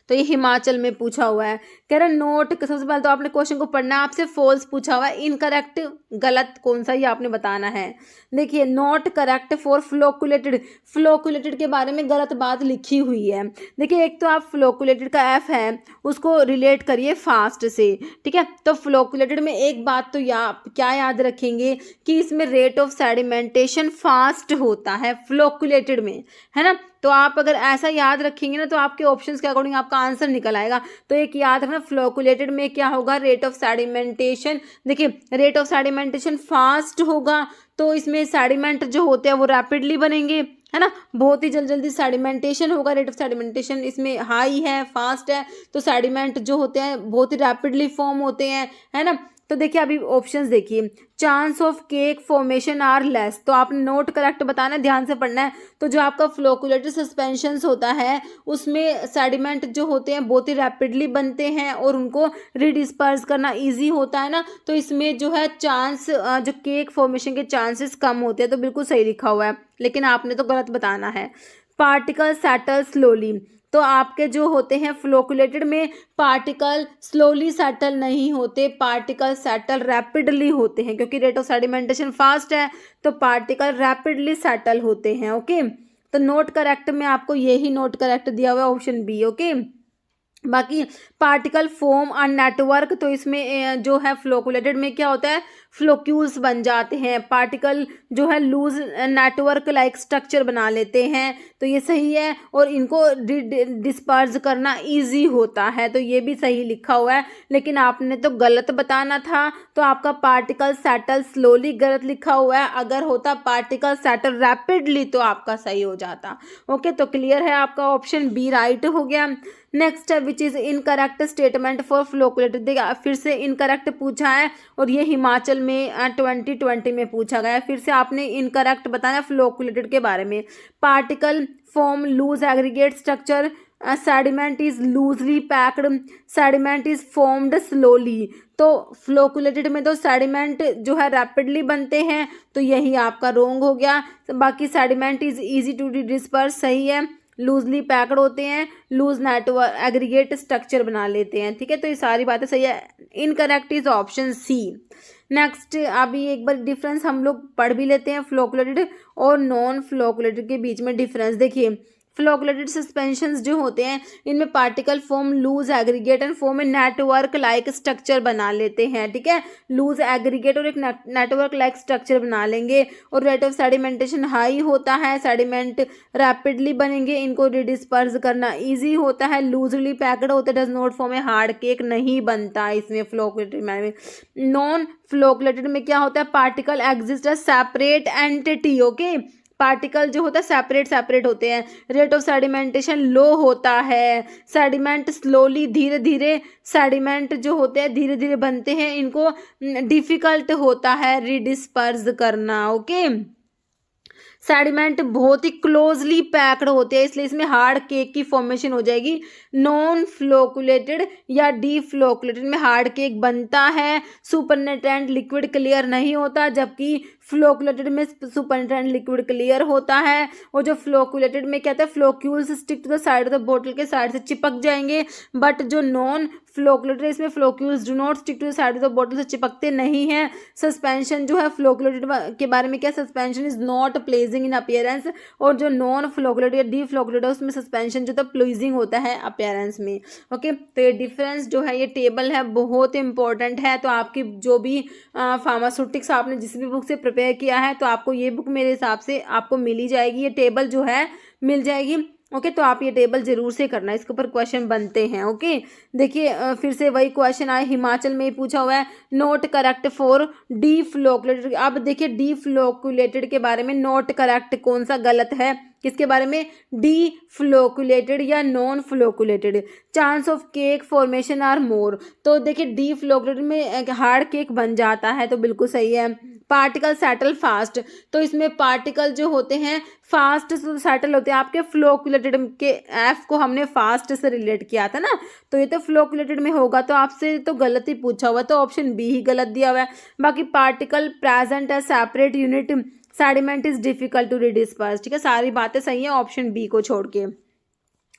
तो ये हिमाचल में पूछा हुआ है। कह रहा नोट, सबसे पहले तो आपने क्वेश्चन को पढ़ना है, आपसे फॉल्स पूछा हुआ है, इनकरेक्ट गलत कौन सा ये आपने बताना है। देखिए not correct for flocculated, flocculated के बारे में गलत बात लिखी हुई है। देखिए एक तो आप फ्लोकुलेटेड का एफ है उसको रिलेट करिए फास्ट से। ठीक है, तो फ्लोकुलेटेड में एक बात तो क्या याद रखेंगे कि इसमें रेट ऑफ सेडिमेंटेशन फास्ट होता है फ्लोकुलेटेड में, है ना। तो आप अगर ऐसा याद रखेंगे ना तो आपके ऑप्शंस के अकॉर्डिंग आपका आंसर निकल आएगा। तो एक याद रखना, फ्लोकुलेटेड में क्या होगा, रेट ऑफ सेडिमेंटेशन। देखिए रेट ऑफ सेडिमेंटेशन फास्ट होगा तो इसमें सेडिमेंट जो होते हैं वो रैपिडली बनेंगे, है ना, बहुत ही जल्दी सेडिमेंटेशन होगा। रेट ऑफ सेडिमेंटेशन इसमें हाई है, फास्ट है, तो सेडिमेंट जो होते हैं बहुत ही रैपिडली फॉर्म होते हैं, है ना। तो देखिए अभी ऑप्शंस देखिए, chance of cake formation are less, तो आपने नोट करेक्ट बताना है, ध्यान से पढ़ना है। तो जो आपका फ्लोकुलेटेड सस्पेंशंस होता है उसमें सेडिमेंट जो होते हैं बहुत ही रैपिडली बनते हैं और उनको रिडिस्पर्स करना इजी होता है ना, तो इसमें जो है चांस, जो केक फॉर्मेशन के चांसेस कम होते हैं। तो बिल्कुल सही लिखा हुआ है, लेकिन आपने तो गलत बताना है। पार्टिकल सेटल स्लोली, तो आपके जो होते हैं फ्लोकुलेटेड में पार्टिकल स्लोली सेटल नहीं होते, पार्टिकल सेटल रैपिडली होते हैं, क्योंकि रेट ऑफ सेडिमेंटेशन फास्ट है तो पार्टिकल रैपिडली सेटल होते हैं। ओके, तो नोट करेक्ट में आपको यही नोट करेक्ट दिया हुआ है, ऑप्शन बी। ओके, बाकी पार्टिकल फॉर्म और नेटवर्क, तो इसमें जो है फ्लोकुलेटेड में क्या होता है, फ्लोक्यूल्स बन जाते हैं, पार्टिकल जो है लूज नेटवर्क लाइक स्ट्रक्चर बना लेते हैं, तो ये सही है। और इनको डिस्पर्स करना इजी होता है, तो ये भी सही लिखा हुआ है, लेकिन आपने तो गलत बताना था। तो आपका पार्टिकल सेटल स्लोली गलत लिखा हुआ है, अगर होता पार्टिकल सेटल रैपिडली तो आपका सही हो जाता। ओके, तो क्लियर है, आपका ऑप्शन बी राइट हो गया। नेक्स्ट है which is incorrect statement for flocculated, देखिए फिर से इनकरेक्ट पूछा है और ये हिमाचल में 2020 में पूछा गया है। फिर से आपने इनकरेक्ट बताना फ्लोकुलेटेड के बारे में। Particle form loose aggregate structure, sediment is loosely packed, sediment is formed slowly, तो फ्लोकुलेटेड में तो सेडिमेंट जो है रैपिडली बनते हैं, तो यही आपका रोंग हो गया। बाकी sediment is easy to disperse सही है, लूजली पैक्ड होते हैं, लूज नेटवर्क एग्रीगेट स्ट्रक्चर बना लेते हैं। ठीक है, तो ये सारी बातें सही है। Incorrect is option C. Next अभी एक बार डिफरेंस हम लोग पढ़ भी लेते हैं फ्लोकुलेटेड और नॉन फ्लोकुलेटेड के बीच में डिफरेंस। देखिए फ्लोकुलेटेड सस्पेंशंस जो होते हैं इनमें particle form loose aggregate and form में नेटवर्क लाइक स्ट्रक्चर बना लेते हैं। ठीक है, लूज एग्रीगेट और एक नेटवर्क लाइक स्ट्रक्चर बना लेंगे और रेट ऑफ सेडिमेंटेशन हाई होता है, सेडिमेंट रैपिडली बनेंगे, इनको डिस्पर्स करना ईजी होता है, लूजली पैक्ड होते, does not form a hard cake, नहीं बनता इसमें फ्लोकुलेटेड में। नॉन फ्लोकुलेटेड में क्या होता है, particle exist as separate entity. Okay, particle जो होता है सेपरेट होते हैं, रेट ऑफ सेडिमेंटेशन लो होता है, सेडिमेंट स्लोली धीरे धीरे सेडिमेंट जो होते हैं धीरे धीरे बनते हैं, इनको डिफिकल्ट होता है रिडिस्पर्स करना। ओके, सेडिमेंट बहुत ही क्लोजली पैक्ड होते हैं, इसलिए इसमें हार्ड केक की फॉर्मेशन हो जाएगी। नॉन फ्लोकुलेटेड या डी फ्लोकुलेटेड में हार्ड केक बनता है, सुपरनेटेंट लिक्विड क्लियर नहीं होता, जबकि फ्लोकुलेटेड में सुपरनेटेंट लिक्विड क्लियर होता है। और जो फ्लोकुलेटेड में क्या होता है, floccules stick to the side of the बोतल के साइड से चिपक जाएंगे, बट जो नॉन फ्लोकुलेटेड इसमें floccules do not stick to the side of the बोतल से चिपकते नहीं हैं। सस्पेंशन जो है फ्लोकुलेटेड के बारे में क्या, suspension is not pledging in appearance, और जो नॉन फ्लोकुलेटेड या डी फ्लोकुलेटेड उसमें सस्पेंशन जो था प्लीजिंग होता है अपीयरेंस में। ओके, तो ये डिफरेंस जो है, ये टेबल है बहुत इंपॉर्टेंट है। तो आपकी जो भी फार्मास्यूटिक्स आपने जिस भी बुक से प्रिपेयर किया है, तो आपको ये बुक मेरे हिसाब से आपको मिली जाएगी, ये टेबल जो है मिल जाएगी। ओके, तो आप ये टेबल जरूर से करना, इसके ऊपर क्वेश्चन बनते हैं। ओके, देखिए फिर से वही क्वेश्चन आए, हिमाचल में ही पूछा हुआ है, note correct for D flocculated. अब देखिए डी फ्लोकुलेटेड के बारे में नोट करेक्ट कौन सा गलत है, किसके बारे में, डी फ्लोकुलेटेड या non flocculated. Chance of cake formation are more, तो देखिए डी फ्लोकुलेटेड में हार्ड केक बन जाता है, तो बिल्कुल सही है। पार्टिकल सेटल फास्ट, तो इसमें पार्टिकल जो होते हैं फास्ट सेटल होते हैं। आपके फ्लोकुलेटेड के एफ को हमने फास्ट से रिलेट किया था ना, तो ये तो फ्लोकुलेटेड में होगा, तो आपसे तो गलत ही पूछा हुआ, तो ऑप्शन बी ही गलत दिया हुआ है। बाकी पार्टिकल प्रेजेंट है separate unit, sediment is difficult to disperse. ठीक है, सारी बातें सही है ऑप्शन बी को छोड़ के।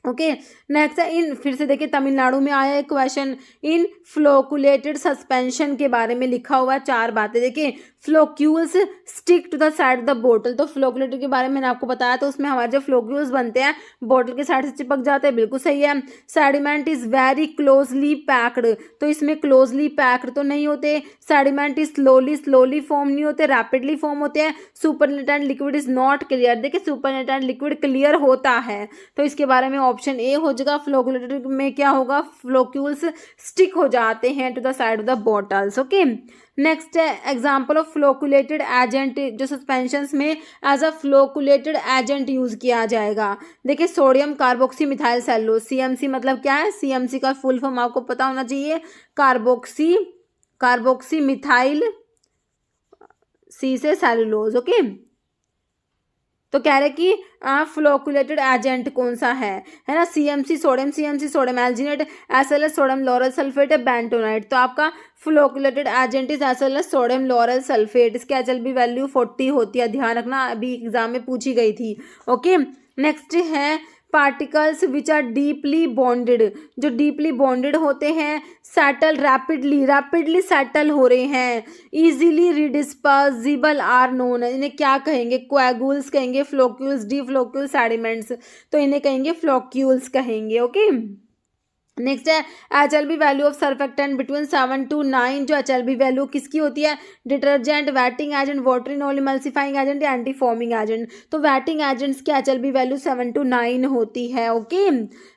ओके, नेक्स्ट है इन, फिर से देखिए तमिलनाडु में आया एक क्वेश्चन, इन फ्लोकुलेटेड सस्पेंशन के बारे में लिखा हुआ है 4 बातें। देखिए floccules stick to the side of the बोतल, तो फ्लोकुलेटेड के बारे में मैंने आपको बताया, तो उसमें हमारे जो फ्लोक्यूल्स बनते हैं बोतल के साइड से चिपक जाते हैं, बिल्कुल सही है। Sediment is very closely packed, तो इसमें क्लोजली पैक्ड तो नहीं होते। सेडिमेंट इज स्लोली फॉर्म नहीं होते, रैपिडली फॉर्म होते हैं। Supernatant liquid is not clear, देखिए सुपरनेटेंट लिक्विड क्लियर होता है, तो इसके बारे में ऑप्शन ए हो जाएगा। फ्लोकुलेटेड में क्या होगा, फ्लोक्यूल्स स्टिक हो जाते हैं to the side of the bottles. Okay, next है एग्जाम्पल ऑफ फ्लोकुलेटेड एजेंट, जो सस्पेंशंस में as a flocculated agent use किया जाएगा। देखिए sodium carboxy methyl cellulose, CMC मतलब क्या है, सीएमसी का फुल फॉर्म आपको पता होना चाहिए, कार्बोक्सी मिथाइल सी से सेलुलोज। ओके, तो कह रहे कि फ्लोकुलेटेड एजेंट कौन सा है ना, CMC sodium alginate, SLS sodium lauryl sulphate है, बेंटोनाइट। तो आपका flocculated agent is SLS sodium lauryl sulphate, इसकी HLB वैल्यू 40 होती है, ध्यान रखना, अभी एग्जाम में पूछी गई थी। ओके, नेक्स्ट है particles which are deeply bonded, जो डीपली बॉन्डेड होते हैं, सेटल रैपिडली सेटल हो रहे हैं, इजीली रिडिस्पर्सिबल आर नोन, इन्हें क्या कहेंगे, कोएगुल्स कहेंगे, फ्लोक्यूल्स, डी फ्लोक्यूल सेडिमेंट्स, तो इन्हें कहेंगे फ्लोक्यूल्स कहेंगे। ओके, नेक्स्ट है HLB value of surfactant between 7 to 9, जो HLB वैल्यू किसकी होती है, detergent, waiting agent, water enol emulsifying agent या एंटी फॉर्मिंग एजेंट। तो वेटिंग एजेंट्स की HLB वैल्यू 7 to 9 होती है। ओके,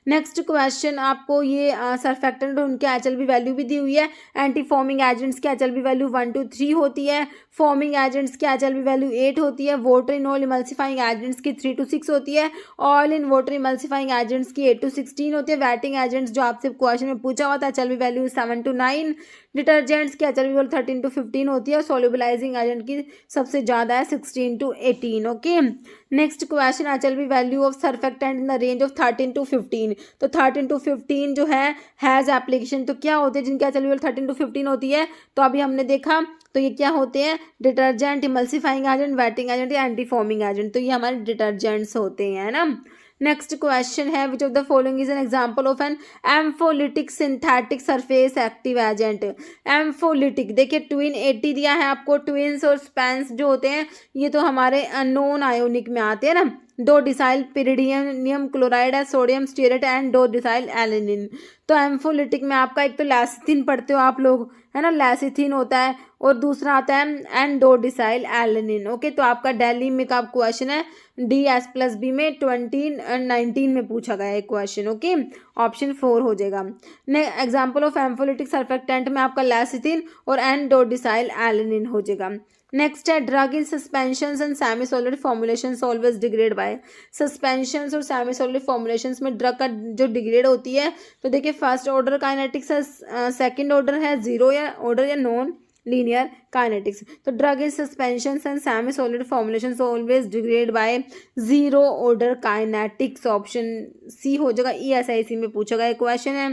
नेक्स्ट क्वेश्चन आपको ये सर्फेक्टेंट उनके HLB वैल्यू भी दी हुई है, एंटी फॉर्मिंग एजेंट्स की HLB वैल्यू 1 to 3 होती है, फॉर्मिंग एजेंट्स की HLB वैल्यू 8 होती है, वाटर इनोल इमल्सिफाइंग एजेंट्स की 3 to 6 होती है, oil in water emulsifying agents की 8 to 16 होती है, वेटिंग एजेंट्स जो आपसे क्वेश्चन में पूछा हुआ था HLB वैल्यू 7 to 9, डिटर्जेंट्स की HLB वैल्यू 13 to 15 होती है, सोल्युबलाइजिंग एजेंट की सबसे ज़्यादा है 16 to 18। Okay, next question HLB value of surfactant in the range of 13 to 15, तो 13 to 15 जो है हैज़ एप्लीकेशन, तो क्या होते हैं जिनकी HLB वैल्यू 13 to 15 होती है, तो अभी हमने देखा, तो ये क्या होते हैं, detergent, emulsifying agent, waiting agent या एंटी फॉर्मिंग एजेंट, तो ये हमारे डिटर्जेंट्स होते हैं, है ना। नेक्स्ट क्वेश्चन है which of the following is an example of an ampholytic synthetic surface active agent. Ampholytic देखिए ट्विन 80 दिया है आपको। ट्विन्स और स्पेंस जो होते हैं ये तो हमारे नॉन आयोनिक में आते हैं ना। 2 डिसाइल पिरिडियम क्लोराइड है, sodium stearate and 2 decile alanine. तो एम्फोलिटिक में आपका एक तो लैसिथिन पढ़ते हो आप लोग, है ना, लैसिथिन होता है, और दूसरा आता है एंड 2 डिसाइल एलिनिन। ओके, तो आपका दिल्ली में का क्वेश्चन है DS+B में 2019 में पूछा गया है क्वेश्चन। ओके, ऑप्शन 4 हो जाएगा। एग्जाम्पल ऑफ एम्फोलिटिक सर्फेक्टेंट में आपका लैसिथिन और एंड 2 डिसाइल एलिनिन हो जाएगा। नेक्स्ट है drug in suspension and semi solid formulation always degrade by. Suspension और सेमी सॉलिड फॉर्मुलेशन में ड्रग का जो डिग्रेड होती है, तो देखिए फर्स्ट ऑर्डर काइनेटिक्स है, सेकंड ऑर्डर है जीरो या ऑर्डर या नॉन लीनियर काइनेटिक्स। तो drug in suspension and semi solid formulation always degrade by zero order kinetics. Option C हो जाएगा। ESIC में पूछा गया क्वेश्चन है।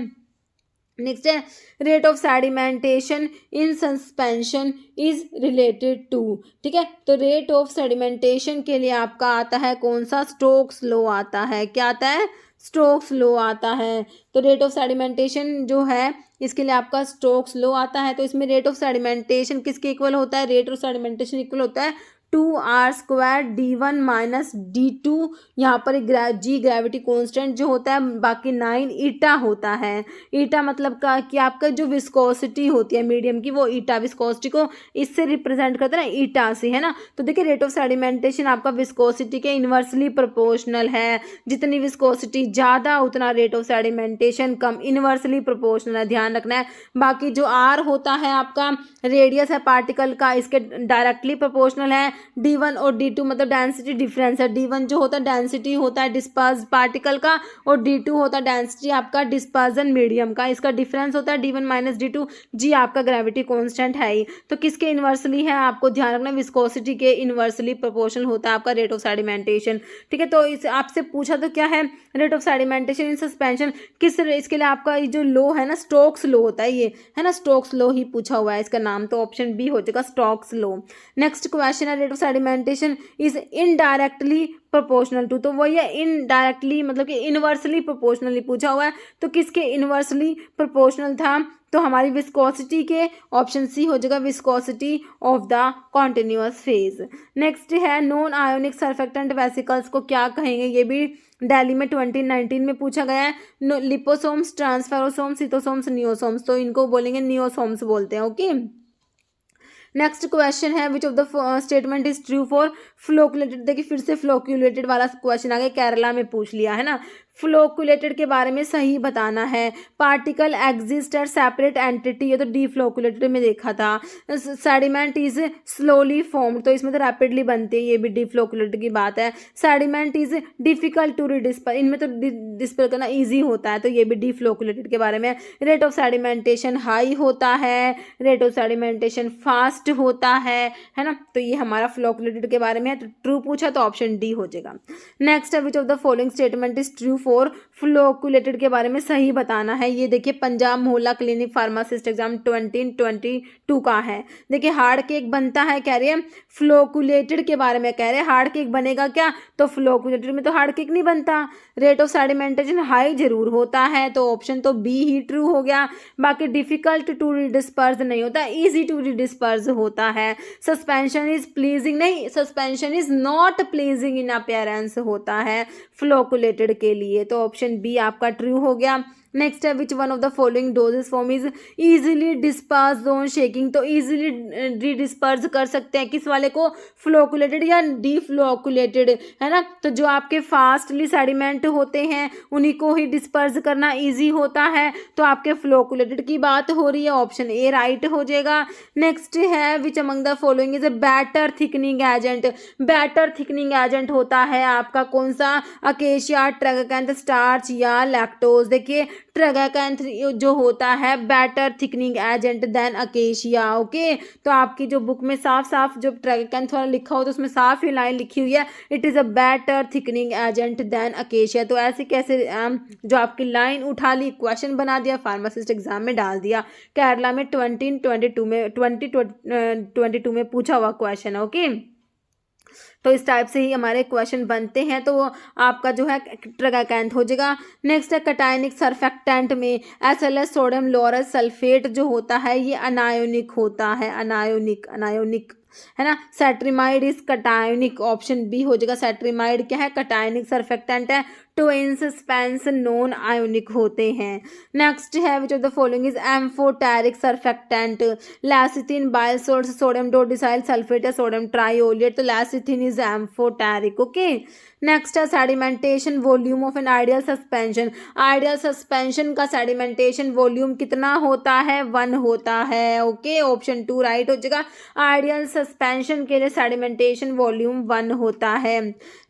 नेक्स्ट है rate of sedimentation in suspension is related to. ठीक है, तो रेट ऑफ सेडिमेंटेशन के लिए आपका आता है कौन सा? स्टोक्स लॉ आता है। क्या आता है? स्टोक्स लॉ आता है। तो रेट ऑफ सेडिमेंटेशन जो है इसके लिए आपका स्टोक्स लॉ आता है। तो इसमें रेट ऑफ सेडिमेंटेशन किसके इक्वल होता है? रेट ऑफ सेडिमेंटेशन इक्वल होता है 2r² d1 माइनस d2। यहाँ पर जी ग्रेविटी कांस्टेंट जो होता है, बाकी 9 ईटा होता है। ईटा मतलब का कि आपका जो विस्कोसिटी होती है मीडियम की, वो ईटा विस्कोसिटी को इससे रिप्रेजेंट करते हैं ना, ईटा से, है ना। तो देखिए रेट ऑफ सेडिमेंटेशन आपका विस्कोसिटी के इन्वर्सली प्रोपोर्शनल है। जितनी विस्कोसिटी ज़्यादा उतना rate of sedimentation come, inversely proportional है, ध्यान रखना है। बाकी जो r होता है आपका रेडियस है पार्टिकल का, इसके डायरेक्टली प्रोपोर्शनल है। D1 और D2 मतलब डेंसिटी डिफरेंस है। D1 जो होता है डेंसिटी होता है डिस्पर्स पार्टिकल का, और D2 होता है डेंसिटी आपका डिस्पर्जन मीडियम का। इसका डिफरेंस होता है D1 माइनस D2। जी आपका ग्रेविटी कांस्टेंट है ही। तो किसके इन्वर्सली है आपको ध्यान रखना, विस्कोसिटी के इन्वर्सली प्रोपोर्शनल होता है आपका रेट ऑफ सेडिमेंटेशन। ठीक है, तो इस आपसे पूछा तो क्या है? Rate of sedimentation in suspension. किस इसके लिए आपका ये जो लो है ना, स्टोक्स लो होता है, ये है ना, स्टोक्स लो ही पूछा हुआ है इसका नाम। तो ऑप्शन बी हो जाएगा स्टोक्स लो। नेक्स्ट क्वेश्चन है rate of sedimentation is indirectly proportional to. तो वही है इनडायरेक्टली मतलब कि इनवर्सली प्रोपोर्शनली पूछा हुआ है। तो किसके इनवर्सली प्रोपोर्शनल था? तो हमारी विस्कोसिटी के, ऑप्शन सी हो जाएगा viscosity of the continuous phase. Next है नॉन आयोनिक सर्फेक्टेंट वेसिकल्स को क्या कहेंगे? ये भी दिल्ली में 2019 में पूछा गया है। लिपोसोम्स, ट्रांसफेरोसोम्स, सिटोसोम्स, नियोसोम्स। तो इनको बोलेंगे नियोसोम्स बोलते हैं। ओके, नेक्स्ट क्वेश्चन है which of the statement is true for flocculated. देखिए फिर से फ्लोकुलेटेड वाला क्वेश्चन आ गया, केरला में पूछ लिया है ना। फ्लोकुलेटेड के बारे में सही बताना है। Particle exist at separate entity, ये तो डीफ्लोकुलेटेड में देखा था। सेडिमेंट इज स्लोली फॉर्म्ड, तो इसमें तो रैपिडली बनती है, ये भी डीफ्लोकुलेटेड की बात है। Sediment is difficult to disperse, इनमें तो डिस्पर करना ईजी होता है, तो ये भी डीफ्लोकुलेटेड के बारे में। रेट ऑफ सेडिमेंटेशन हाई होता है, रेट ऑफ सेडिमेंटेशन फास्ट होता है ना। तो ये हमारा फ्लोकुलेटेड के बारे में है। तो ट्रू पूछा तो ऑप्शन डी हो जाएगा। नेक्स्ट है which of the following statement is true for flocculated के बारे में सही बताना है। ये देखिए पंजाब मोहल्ला क्लिनिक फार्मासिस्ट एग्जाम 2022 का है। देखिए हार्ड केक बनता है, कह रही है फ्लोकुलेटेड के बारे में कह रहे हैं हार्ड केक बनेगा क्या? तो फ्लोकुलेटेड में तो हार्ड केक नहीं बनता। रेट ऑफ सेडिमेंटेशन हाई जरूर होता है, तो ऑप्शन तो बी ही ट्रू हो गया। बाकी डिफिकल्ट टू डिस्पर्स नहीं होता, इजी टू डिस्पर्स होता है। सस्पेंशन इज प्लीजिंग नहीं, suspension is not pleasing in appearance होता है फ्लोकुलेटेड के लिए। तो ऑप्शन बी आपका ट्रू हो गया। नेक्स्ट है which one of the following doses form is easily disperse on shaking. तो इजीली डिस्पर्स कर सकते हैं किस वाले को? फ्लोकुलेटेड या डीफ्लोकुलेटेड, है ना। तो जो आपके फास्टली सेडिमेंट होते हैं उन्हीं को ही डिस्पर्स करना इजी होता है, तो आपके फ्लोकुलेटेड की बात हो रही है। ऑप्शन ए राइट हो जाएगा। नेक्स्ट है which among the following is a better thickening agent. Better thickening agent होता है आपका कौन सा? अकेशिया, ट्रैगैकेंथ, स्टार्च या लैक्टोज। देखिए ट्रैगैकेंथ जो होता है better thickening agent than acacia. Okay, तो आपकी जो बुक में साफ साफ जो ट्रैगैकेंथ वाला लिखा हो तो उसमें साफ ही लाइन लिखी हुई है it is a better thickening agent than acacia. तो ऐसे कैसे जो आपकी लाइन उठा ली, क्वेश्चन बना दिया, फार्मासिस्ट एग्जाम में डाल दिया। केरला में 2022 में पूछा हुआ क्वेश्चन है। ओके, तो इस टाइप से ही हमारे क्वेश्चन बनते हैं, तो आपका जो है ट्रगाकैंथ हो जाएगा। नेक्स्ट है कटायनिक सरफेक्टेंट में SLS सोडियम लोरस सल्फेट जो होता है ये अनायोनिक होता है, अनायोनिक है ना। Cetrimide is cationic, option B हो जाएगा। सेट्रीमाइड क्या है, कटायनिक सरफेक्टेंट है। ट्विन सस्पेंस नॉन आयोनिक होते हैं। नेक्स्ट है which of the following is amphoteric surfactant, lecithin, bile salt, sodium dodecyl sulphate या सोडियम ट्राइओलेट, तो lecithin is amphoteric. Okay, next है sedimentation volume of an ideal suspension, ideal suspension का sedimentation volume कितना होता है, 1 होता है। ओके, ऑप्शन 2 राइट हो जाएगा। आइडियल सस्पेंशन के लिए सेडिमेंटेशन वॉल्यूम 1 होता है।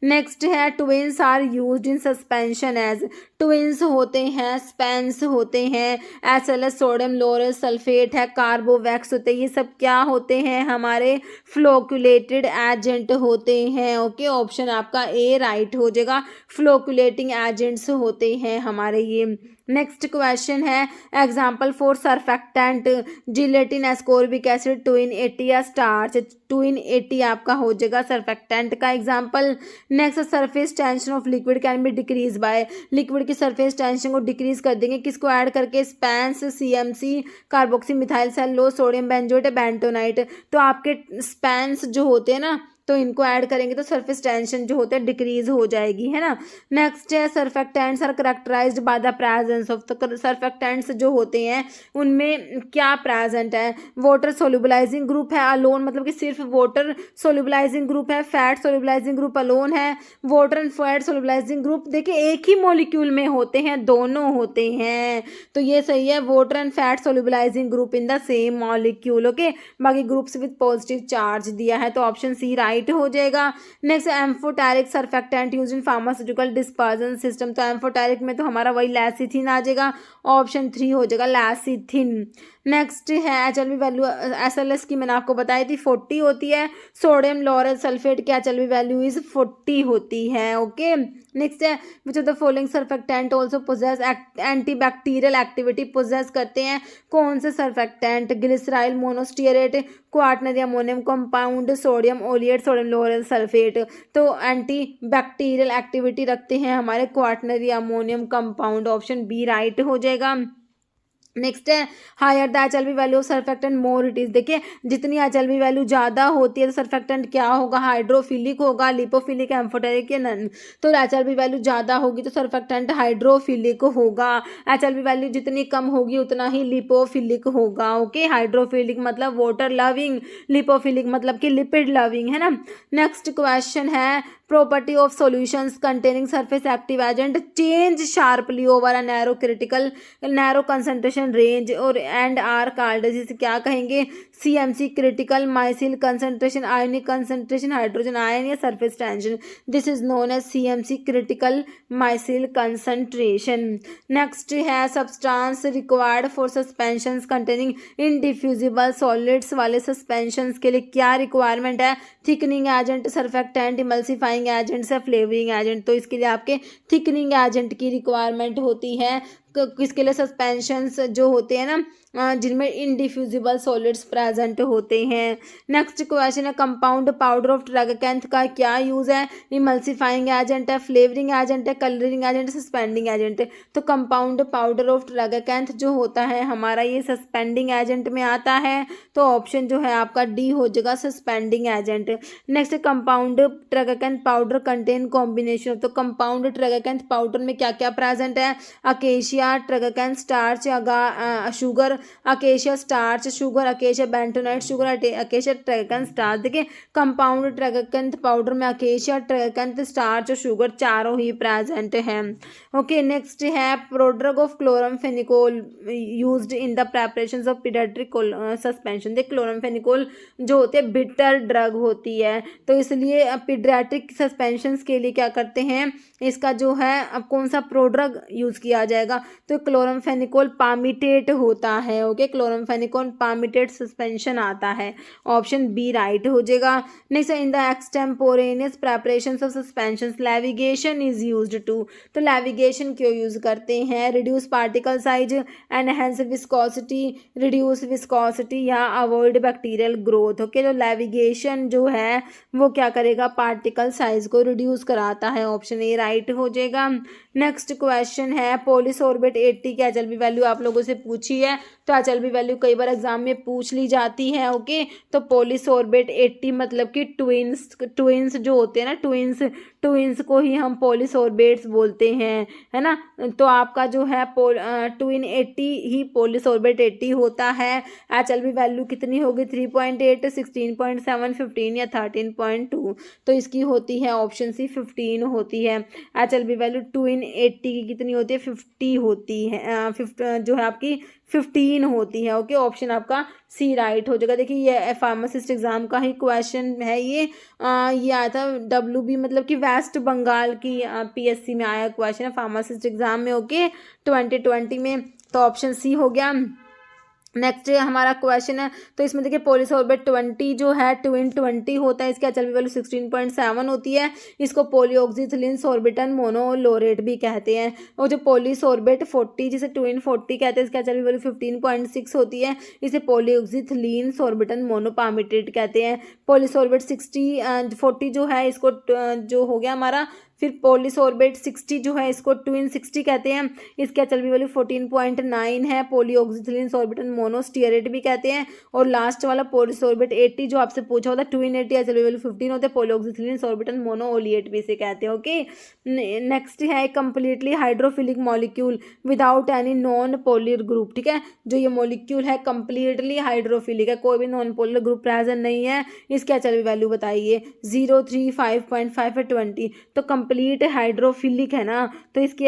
नेक्स्ट है Tweens are used in suspension as, Tweens होते हैं, स्पेंस होते हैं, SLS सोडियम लोरस सल्फेट है, कार्बोवैक्स होते हैं, ये सब क्या होते हैं, हमारे फ्लोकुलेटेड एजेंट होते हैं। ओके, ऑप्शन आपका ए राइट हो जाएगा। फ्लोकुलेटिंग एजेंट्स होते हैं हमारे ये। नेक्स्ट क्वेश्चन है example for surfactant, gelatin, ascorbic acid, twin 80 या स्टार्च, ट्विन 80 आपका हो जाएगा सरफेक्टेंट का example. Next surface tension of liquid can be decrease by, liquid की सरफेस टेंशन को डिक्रीज कर देंगे किसको ऐड करके, Spence, CMC, carboxy methyl cellulose, sodium benzoate, bentonite. तो आपके स्पेंस जो होते हैं ना, तो इनको ऐड करेंगे तो सरफेस टेंशन जो होते हैं डिक्रीज हो जाएगी, है ना। नेक्स्ट है surfactants are characterized by the presence of, तो सरफेक्टेंट्स जो होते हैं उनमें क्या प्रेजेंट है, वाटर सोल्यूबलाइजिंग ग्रुप है अलोन, मतलब कि सिर्फ वाटर सोल्यूबलाइजिंग ग्रुप है, फैट सोल्यूबलाइजिंग ग्रुप अलोन है, water and fat solubilizing group देखिए एक ही मॉलिक्यूल में होते हैं, दोनों होते हैं, तो ये सही है, water and fat solubilizing group in the same molecule. Okay, बाकी ग्रुप्स विद पॉजिटिव चार्ज दिया है, तो ऑप्शन सी राइट हो जाएगा। Next amphoteric surfactant use in pharmaceutical dispersion system, तो एम्फोटेरिक में तो हमारा वही लैसिथिन आ जाएगा, ऑप्शन 3 हो जाएगा लैसिथिन। नेक्स्ट है HLV वैल्यू, SLS की मैंने आपको बताई थी 40 होती है, सोडियम लोरस सल्फेट की HLV वैल्यू इज 40 होती है। ओके, नेक्स्ट है which of the following surfactant also possess antibacterial activity, possess करते हैं कौन से surfactant, glyceryl monostearate, quaternary ammonium compound, sodium oleate, sodium lauryl sulphate, तो एंटी बैक्टीरियल एक्टिविटी रखते हैं हमारे quaternary ammonium compound, option B right हो जाएगा। नेक्स्ट है higher the HLV value of surfactant more it is, देखिए जितनी HLV वैल्यू ज़्यादा होती है तो सरफेक्टेंट क्या होगा, हाइड्रोफिलिक होगा, लिपोफिलिक, एम्फोटेरिक या नन, तो HLV वैल्यू ज़्यादा होगी तो सरफेक्टेंट हाइड्रोफिलिक होगा, HLV वैल्यू जितनी कम होगी उतना ही लिपोफिलिक होगा। ओके, हाइड्रोफिलिक मतलब वाटर लविंग, लिपोफिलिक मतलब कि लिपिड लविंग, है ना। नेक्स्ट क्वेश्चन है property of solutions containing surface active agent change sharply over a narrow concentration range और एंड आर कॉल्ड, जिसे क्या कहेंगे, CMC क्रिटिकल माइसिल कंसंट्रेशन, आयनिक कंसंट्रेशन, हाइड्रोजन आयन या surface tension, this is known as CMC critical micelle concentration. Next है substance required for suspensions containing indiffusible solids वाले suspensions के लिए क्या रिक्वायरमेंट है, thickening agent, surfactant, emulsifying agents या flavouring agent, तो इसके लिए आपके थिकनिंग एजेंट की रिक्वायरमेंट होती है। किसके लिए, सस्पेंशंस जो होते हैं ना जिनमें इनडिफ्यूजिबल सॉलिड्स प्रेजेंट होते हैं। नेक्स्ट क्वेश्चन है कंपाउंड पाउडर ऑफ ट्रगाकैंथ का क्या यूज़ है, इमल्सिफाइंग एजेंट है, फ्लेवरिंग एजेंट है, कलरिंग एजेंट, सस्पेंडिंग एजेंट है, तो कंपाउंड पाउडर ऑफ ट्रगाकैंथ जो होता है हमारा ये सस्पेंडिंग एजेंट में आता है, तो ऑप्शन जो है आपका डी हो जाएगा suspending agent. Next compound tragacanth powder contain combination, तो कंपाउंड ट्रगाकैंथ पाउडर में क्या क्या प्रेजेंट है, acacia, tragacanth starch, sugar, acacia starch, sugar, acacia bentonite, sugar, acacia tragacanth starch. देखिए कंपाउंड ट्रगाकैंथ पाउडर में अकेशिया, ट्रगाकैंथ स्टार्च और sugar चारों ही प्रेजेंट हैं। ओके, नेक्स्ट है prodrug of chloramphenicol used in the preparation of paediatric suspension. देख chloramphenicol जो होती है बिटर ड्रग होती है, तो इसलिए पीडियाट्रिक सस्पेंशन के लिए क्या करते हैं, इसका जो है अब कौन सा प्रोड्रग यूज़ किया जाएगा, तो क्लोरमफेनिकोल पामिटेट होता है। ओके, क्लोरमफेनिकोल पामिटेट सस्पेंशन आता है। ऑप्शन बी राइट हो जाएगा। Next, in the extemporaneous preparation of suspension levigation is used to. तो नेविगेशन क्यों यूज करते हैं? Reduce particle size, enhance viscosity, reduce viscosity या अवॉइड बैक्टीरियल ग्रोथ। ओके, तो नेविगेशन जो है वो क्या करेगा? पार्टिकल साइज को रिड्यूस कराता है। ऑप्शन ए राइट हो जाएगा। नेक्स्ट क्वेश्चन है पॉलीसॉर्बेट 80 की एचएलबी वैल्यू आप लोगों से पूछी है, तो एचएलबी वैल्यू कई बार एग्जाम में पूछ ली जाती है। ओके, तो पॉलीसॉर्बेट 80 मतलब कि ट्विंस जो होते हैं ना, ट्विंस को ही हम पॉलीसॉर्बेट्स बोलते हैं, है ना। तो आपका जो है ट्विन 80 ही पॉलीसॉर्बेट 80 होता है। एचएलबी वैल्यू कितनी होगी? 3.8, 16.7, 15 या 13.2। तो इसकी होती है ऑप्शन सी 15 होती है। एचएलबी वैल्यू ट्विन 80 की कितनी होती है? 50 होती है। जो है आपकी 15 होती है। ओके, ऑप्शन आपका सी राइट हो जाएगा। देखिए ये फार्मासिस्ट एग्जाम का ही क्वेश्चन है। ये आया था WB मतलब कि वेस्ट बंगाल की PSC में आया क्वेश्चन है फार्मासिस्ट एग्जाम में। ओके, 2020 में। तो ऑप्शन सी हो गया। नेक्स्ट हमारा क्वेश्चन है, तो इसमें देखिए पॉलीसॉर्बेट 20 जो है ट्विन 20 होता है, इसकी एचएलबी वैल्यू 16.7 होती है। इसको पॉलीऑक्सीथिलीन सॉर्बिटन मोनोलोरेट भी कहते हैं। और जो पॉलीसॉर्बेट 40 जिसे ट्विन 40 कहते हैं, इसकी एचएलबी वैल्यू 15.6 होती है। इसे पॉलीऑक्सीथिलीन सॉर्बिटन मोनोपामिटेट कहते हैं। पॉलीसॉर्बेट 40 जो है इसको जो हो गया हमारा, फिर पॉलीसॉर्बेट 60 जो है इसको ट्विन 60 कहते हैं। इसकी एचएलबी वैल्यू 14.9 है। पॉलीऑक्सीथिलीन सॉर्बिटन मोनोस्टीरेट भी कहते हैं। और लास्ट वाला पॉलीसॉर्बेट 80 जो आपसे पूछा होता है ट्विन 80, एचएलबी वैल्यू 15 होते हैं। पॉलीऑक्सीथिलीन सॉर्बिटन मोनोओलिएट भी इसे कहते हैं। ओके, नेक्स्ट है completely hydrophilic molecule without any non polar group. ठीक है, जो ये मॉलिक्यूल है कंप्लीटली हाइड्रोफिलिक है, कोई भी नॉन पोलर ग्रुप प्रेजेंट नहीं है। इसकी एचएलबी वैल्यू बताइए। 0, 3, 5.5 है 20। तो कंप्लीट हाइड्रोफिलिक है ना, तो इसकी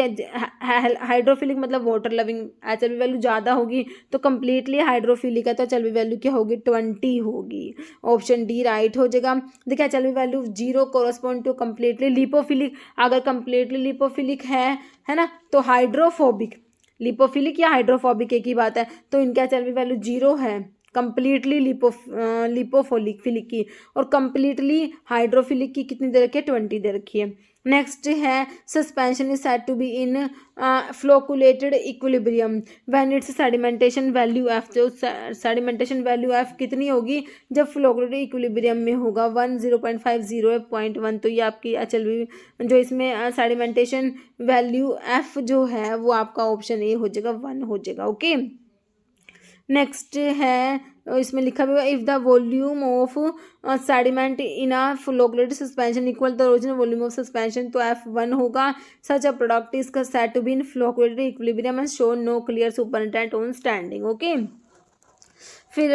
हाइड्रोफिलिक मतलब वाटर लविंग, एचएलबी वैल्यू ज़्यादा होगी। तो कंप्लीटली हाइड्रोफिलिक है, तो एचएलबी वैल्यू क्या होगी? 20 होगी। ऑप्शन डी राइट हो जाएगा। देखिए HLB value 0 correspond to completely lipophilic. अगर कंप्लीटली लिपोफिलिक है ना, तो हाइड्रोफोबिक, लिपोफिलिक या हाइड्रोफोबिक एक ही बात है। तो इनका एचएलबी वैल्यू 0 है कंप्लीटली लिपोफिलिक की, और कंप्लीटली हाइड्रोफिलिक की कितनी दे रखी है? 20 दे रखी है। नेक्स्ट है suspension is said to be in flocculated equilibrium when its sedimentation value F. जो सेडिमेंटेशन वैल्यू एफ कितनी होगी? जब फ्लोकुलेटेड इक्विलिब्रियम में होगा 1, 0.5, 0, 0.1। तो ये आपकी एचएलबी जो इसमें सेडिमेंटेशन वैल्यू एफ जो है वो आपका ऑप्शन ए हो जाएगा, 1 हो जाएगा। ओके, नेक्स्ट है इसमें लिखा हुआ if the volume of sediment in a flocculated suspension equal the original volume of suspension, तो F1 होगा। Such a product is said to be in flocculated equilibrium and show no clear supernatant on standing. Okay, फिर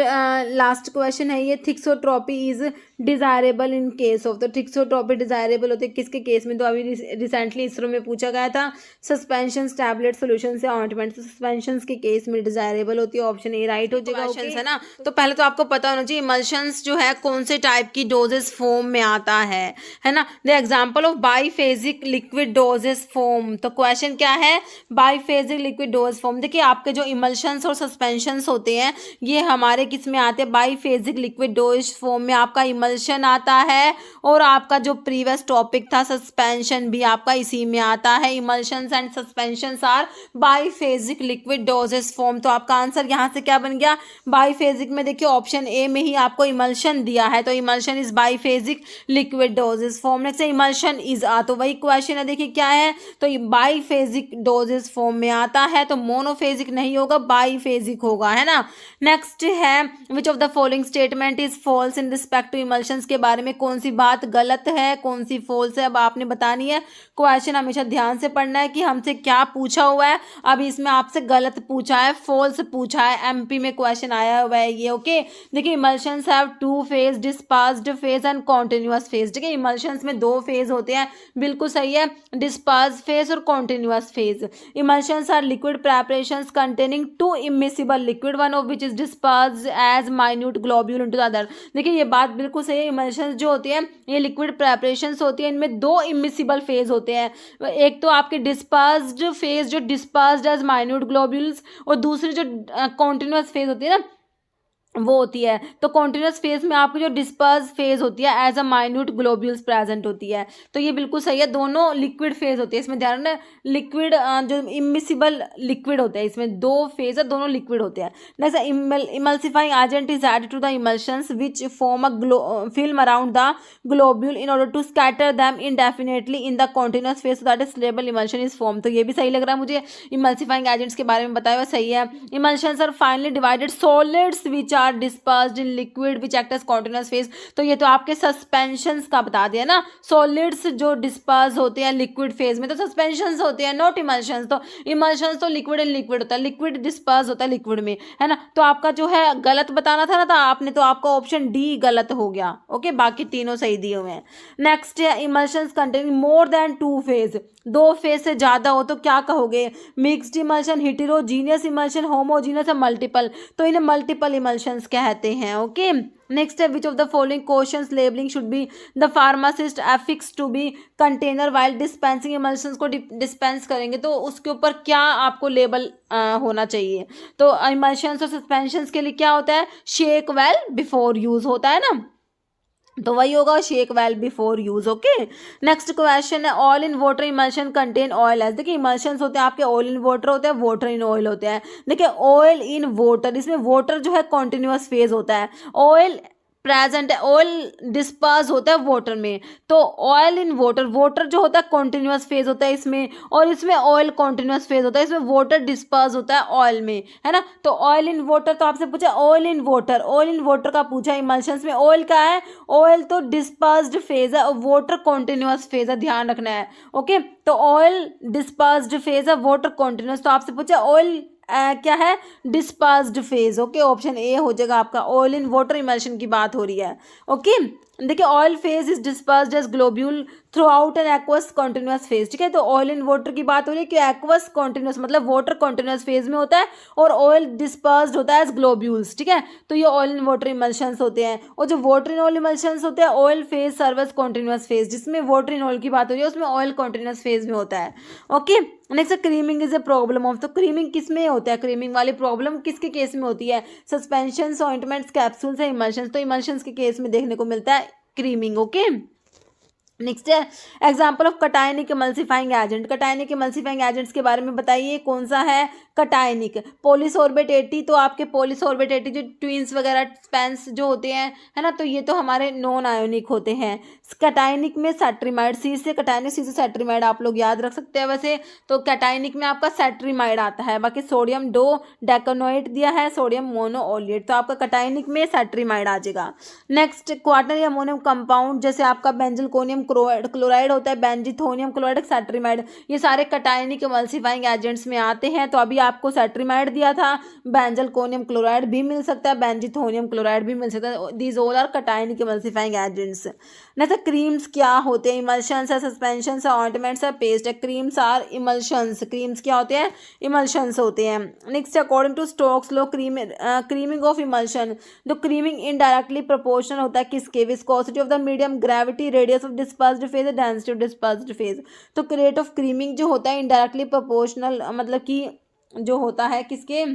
last question है ये thixotropy is desirable in case of. तो thixotropy desirable होते हैं किसके case में? तो अभी रिसेंटली इसरो में पूछा गया था। सस्पेंशन, टैबलेट, सोल्यूशन से ऑइंटमेंट। सस्पेंशन के केस में डिजायरेबल होती है। ऑप्शन ए राइट हो जाएगा। क्वेश्चन है ना, तो पहले तो आपको पता होना चाहिए इमल्शंस जो है कौन से टाइप की डोजेस फॉर्म में आता है ना। The example of biphasic liquid doses form. तो क्वेश्चन क्या है? Biphasic liquid dose form. देखिए आपके जो इमल्शंस और सस्पेंशंस होते हैं ये हमारे किस में आते हैं? बाईफेजिक लिक्विड डोज फॉर्म में आपका इमल्शन आता है, और आपका जो प्रीवियस टॉपिक था सस्पेंशन भी आपका इसी में आता है। Emulsions and suspensions are biphasic liquid doses form. तो आपका आंसर यहाँ से क्या बन गया? बाईफेजिक में देखिए ऑप्शन ए में ही आपको इमल्शन दिया है, तो emulsion is biphasic liquid doses form. Next emulsion is तो वही क्वेश्चन है, देखिए क्या है? तो बाईफेजिक डोजेस फॉर्म में आता है, तो मोनोफेजिक नहीं होगा, बाईफेजिक होगा, है ना। नेक्स्ट है which of the following statement is false in respect to emulsions. के बारे में कौन सी बात गलत है, कौन सी फॉल्स है, अब आपने बतानी है। क्वेश्चन हमेशा ध्यान से पढ़ना है कि हमसे क्या पूछा हुआ है। अभी इसमें आपसे गलत पूछा है, फॉल्स पूछा है, MP में क्वेश्चन आया हुआ है ये। ओके, देखिए emulsions have 2 phase, dispersed phase and continuous phase. ठीक है, इमल्शंस में 2 फेज होते हैं, बिल्कुल सही है, डिस्पर्स्ड फेज और continuous phase. Emulsions are liquid preparations containing 2 immiscible liquid, one of which is dispersed disperse as minute globule into the other. देखिए ये बात बिल्कुल सही है। इमल्शंस जो होती है ये लिक्विड प्रेपरेशंस होती है, इनमें दो इमिसिबल फेज होते हैं। एक तो आपके डिस्पर्स्ड फेज जो डिस्पर्स्ड एज माइन्यूट ग्लोब्यूल्स, और दूसरी जो कॉन्टिन्यूस फेज होती है ना वो होती है। तो कॉन्टिन्यूस फेज में आपकी जो डिस्पर्स फेज होती है as a minute globules present होती है। तो ये बिल्कुल सही है, दोनों लिक्विड फेज होती है। इसमें ध्यान रखना, लिक्विड जो इमिसिबल लिक्विड होते हैं, इसमें दो फेज है, दोनों लिक्विड होते हैं। Next, emulsifying agent is added to the emulsions which form a film around the globule in order to scatter them indefinitely in the continuous phase so that a stable emulsion is formed। तो ये भी सही लग रहा है मुझे, emulsifying agents के बारे में बताया हुआ सही है। Emulsions are finely divided solids which are dispersed in liquid which act as continuous phase. तो ये तो आपके सस्पेंशंस का बता दिया ना, सॉलिड्स जो डिस्पर्स होते हैं लिक्विड फेज में तो सस्पेंशंस होते हैं, नॉट इमल्शंस। तो इमल्शंस तो लिक्विड एंड लिक्विड होता है, लिक्विड डिस्पर्स होता है लिक्विड में, है ना। तो आपका जो है गलत बताना था ना, तो आपने तो आपका ऑप्शन डी गलत हो गया। ओके, बाकी तीनों सही दिए हुए हैं। नेक्स्ट है emulsions containing more than two phase, दो फेज से ज्यादा हो तो क्या कहोगे? Mixed emulsion, heterogeneous emulsion, homogeneous या मल्टीपल। तो इन्हें मल्टीपल इमल्शंस कहते हैं। ओके, नेक्स्ट है which of the following questions labelling should be the pharmacist affix to be container while dispensing. Emulsions को डिस्पेंस करेंगे तो उसके ऊपर क्या आपको लेबल होना चाहिए? तो इमल्शंस और सस्पेंशंस के लिए क्या होता है? शेक वेल बिफोर यूज होता है ना, तो वही होगा shake well before use. Okay, next question है oil in water emulsion contain oil as. देखिए इमल्शंस होते हैं आपके ऑयल इन वाटर होते हैं, वाटर इन ऑयल होते हैं। देखिए ऑयल इन वाटर, इसमें वाटर जो है कॉन्टिन्यूस फेज होता है, ऑयल प्रेजेंट है, ऑयल डिस्पर्स होता है वाटर में। तो ऑयल इन वाटर, वाटर जो होता है कॉन्टिन्यूस फेज होता है इसमें, और इसमें ऑयल कॉन्टिन्यूस फेज होता है, इसमें वाटर डिस्पर्स होता है ऑयल में, है ना। तो ऑयल इन वाटर, तो आपसे पूछा oil in water, oil in water का पूछा। इमल्शंस में ऑयल क्या है? ऑयल तो डिस्पर्स्ड फेज है और वाटर कॉन्टिन्यूस फेज है, ध्यान रखना है। ओके, तो ऑयल डिस्पर्स्ड फेज है, वाटर कॉन्टिन्यूस। तो आपसे पूछा ऑयल क्या है? Dispersed phase. Okay, option A हो जाएगा आपका। ऑयल इन वाटर इमल्शन की बात हो रही है। ओके, देखिए oil phase is dispersed as globule throughout an aqueous continuous phase. ठीक है, तो ऑयल इन वाटर की बात हो रही है कि एक्वस कॉन्टिन्यूस मतलब वाटर कॉन्टिन्यूस फेज में होता है और ऑयल डिस्पर्स्ड होता है एज ग्लोब्यूल्स। ठीक है, तो ये ऑयल इन वाटर इमल्शंस होते हैं। और जो वाटर इन ऑयल इमल्शंस होते हैं, ऑयल फेज सर्वस कॉन्टिन्यूस फेज, जिसमें वाटर इन ऑयल की बात हो रही है उसमें ऑयल कॉन्टिन्यूस फेज में होता है। Okay, next creaming is a problem of. तो क्रीमिंग किस में होता है? क्रीमिंग वाली प्रॉब्लम किसके केस में होती है? सस्पेंशन, ऑइंटमेंट्स, कैप्सूल्स या इमल्शंस। तो इमल्शंस के केस में देखने को मिलता है क्रीमिंग। ओके, नेक्स्ट है example of cationic emulsifying agent. Cationic emulsifying agents के बारे में बताइए, कौन सा है कटायनिक? पॉलीसॉर्बेट 80, तो आपके पॉलीसॉर्बेट 80 जो ट्विंस वगैरह स्पेंस जो होते हैं, है ना, तो ये तो हमारे नॉन आयोनिक होते हैं। कटायनिक में सेट्रीमाइड, सी से कटायनिक, सी से सेट्रीमाइड आप लोग याद रख सकते हैं वैसे। तो कटायनिक में आपका सेट्रीमाइड आता है। बाकी सोडियम डो डेकोनोएट दिया है, सोडियम मोनोओलिएट, तो आपका कटायनिक में सेट्रीमाइड आ जाएगा। नेक्स्ट क्वार्टनरी अमोनियम कंपाउंड, जैसे आपका बेंजलकोनियम क्लोराइड होता है, बेंजिथोनियम क्लोराइड, सेट्रीमाइड, ये सारे कटायनिक इमल्सिफाइंग एजेंट्स में आते हैं। तो अभी आपको सेट्रीमाइड दिया था, बेंजलकोनियम क्लोराइड भी मिल सकता है, बेंजिथोनियम क्लोराइड भी मिल सकता है। These all are cationic emulsifying agents. Next creams क्या होते हैं? इमल्शंस है, सस्पेंशंस है, ऑइंटमेंट्स है, पेस्ट है। क्रीम्स आर इमल्शंस, क्रीम्स क्या होते हैं? इमल्शंस होते हैं। Next according to Stokes law creaming of emulsion, जो क्रीमिंग इनडायरेक्टली प्रोपोर्शनल होता है किसके? Viscosity of the medium, gravity, radius of dispersed phase, density of dispersed phase. तो रेट ऑफ क्रीमिंग जो होता है इनडायरेक्टली प्रोपोर्शनल मतलब कि जो होता है किसके?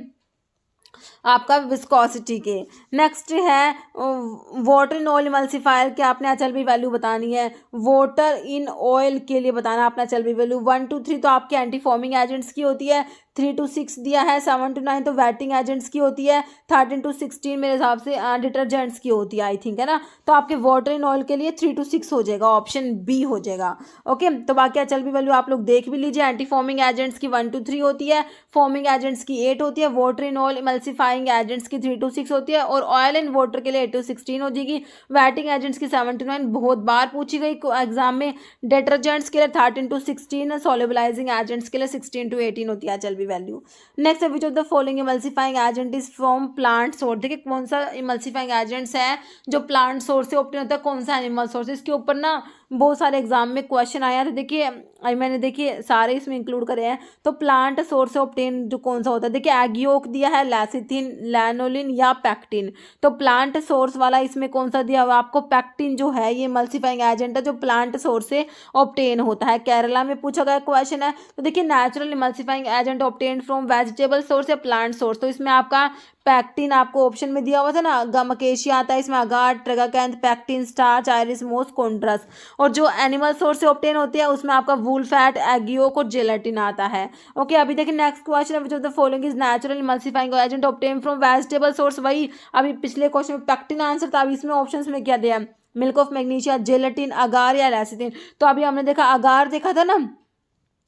आपका विस्कोसिटी के। नेक्स्ट है वाटर इन ऑयल इमल्सिफायर के आपने HLB वैल्यू बतानी है। वाटर इन ऑयल के लिए बताना आपने HLB वैल्यू 1 to 3 तो आपके एंटी फॉर्मिंग एजेंट्स की होती है, 3 to 6 दिया है, 7 to 9 तो वेटिंग एजेंट्स की होती है, 13 to 16 मेरे हिसाब से डिटर्जेंट्स की होती है आई थिंक, है ना। तो आपके वाटर इन ऑयल के लिए 3 to 6 हो जाएगा, ऑप्शन बी हो जाएगा। ओके, तो बाकी HLB वैल्यू आप लोग देख भी लीजिए। एंटी फॉर्मिंग एजेंट्स की 1 to 3 होती है, फॉर्मिंग एजेंट्स की 8 होती है, water in oil emulsifying agents की 3 to 6 होती है, और ऑयल एंड वाटर के लिए 8 to 16 हो जाएगी। वेटिंग एजेंट्स की 7 to 9 बहुत बार पूछी गई एग्जाम में। डिटर्जेंट्स के लिए 13 to 16, सॉल्युबलाइजिंग एजेंट्स के लिए 16 to 18 होती है HLB value. Next which of the following emulsifying agent is from plant source. देखिए कौन सा इमल्सिफाइंग एजेंट्स है जो प्लांट सोर्स से ऑब्टेन होता है, कौन सा एनिमल सोर्स। इसके ऊपर ना बहुत सारे एग्जाम में क्वेश्चन आया। तो देखिए मैंने देखिए सारे इसमें इंक्लूड करे हैं। तो प्लांट सोर्स ऑब्टेन जो कौन सा होता है, देखिए एग यॉक दिया है, लेसिथिन, लैनोलिन या पैक्टिन। तो प्लांट सोर्स वाला इसमें कौन सा दिया हुआ आपको, पैक्टिन जो है ये इमल्सिफाइंग एजेंट है जो प्लांट सोर्स से ऑब्टेन होता है। केरला में पूछा गया क्वेश्चन है। तो देखिए natural emulsifying agent obtain from vegetable source या प्लांट सोर्स, तो इसमें आपका पैक्टिन आपको ऑप्शन में दिया हुआ था ना, गम अकेशिया आता है इसमें, अगार, ट्रेगाकैंथ, पैक्टिन, स्टार्च, आयरिस मोस, कॉन्ड्रस। और जो एनिमल सोर्स से ऑब्टेन होती है उसमें आपका वूल फैट, एग यॉक और जेलेटिन आता है। ओके, अभी देखिए नेक्स्ट क्वेश्चन है, which of the following is natural emulsifying agent obtain from vegetable source. वही अभी पिछले क्वेश्चन में पैक्टिन आंसर था, अभी इसमें ऑप्शंस में क्या दिया, मिल्क ऑफ मैग्नीशिया, जेलेटिन, अगार या लेसिथिन। तो अभी हमने देखा अगार देखा था ना,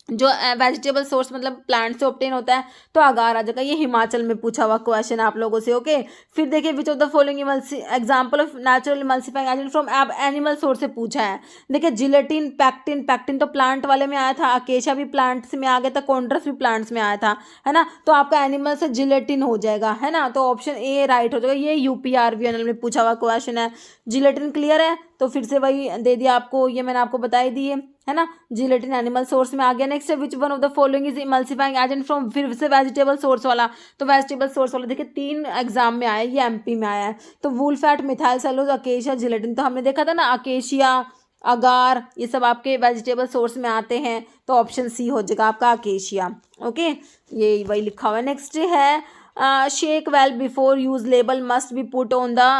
जो वेजिटेबल सोर्स मतलब प्लांट से ऑब्टेन होता है, तो अगार आ जाएगा। ये हिमाचल में पूछा हुआ क्वेश्चन आप लोगों से। ओके, फिर देखिए विच of the following example of natural emulsifying agent from animal source से पूछा है। देखिए जिलेटिन, पैक्टिन, पैक्टिन तो प्लांट वाले में आया था, अकेशा भी प्लांट्स में आ गया था, कॉन्ड्रस भी प्लांट्स में आया था, है ना। तो आपका एनिमल से जिलेटिन हो जाएगा, है ना। तो ऑप्शन ए राइट हो जाएगा। ये यूपीआरबीएनएल में पूछा हुआ क्वेश्चन है। जिलेटिन क्लियर है, तो फिर से वही दे दिया आपको, ये मैंने आपको बता ही दी है ना। जिलेटिन एनिमल सोर्स में आ गया। नेक्स्ट है which one of the following is emulsifying agent from, फिर से वेजिटेबल सोर्स वाला। तो वेजिटेबल सोर्स वाला देखिए 3 एग्जाम में आया, ये एमपी में आया है। तो wool fat, methyl cellulose, acacia, gelatin. तो हमने देखा था ना अकेशिया, अगार, ये सब आपके वेजिटेबल सोर्स में आते हैं। तो ऑप्शन सी हो जाएगा आपका अकेशिया। ओके, ये वही लिखा हुआ है। नेक्स्ट है shake well before use label must be put on the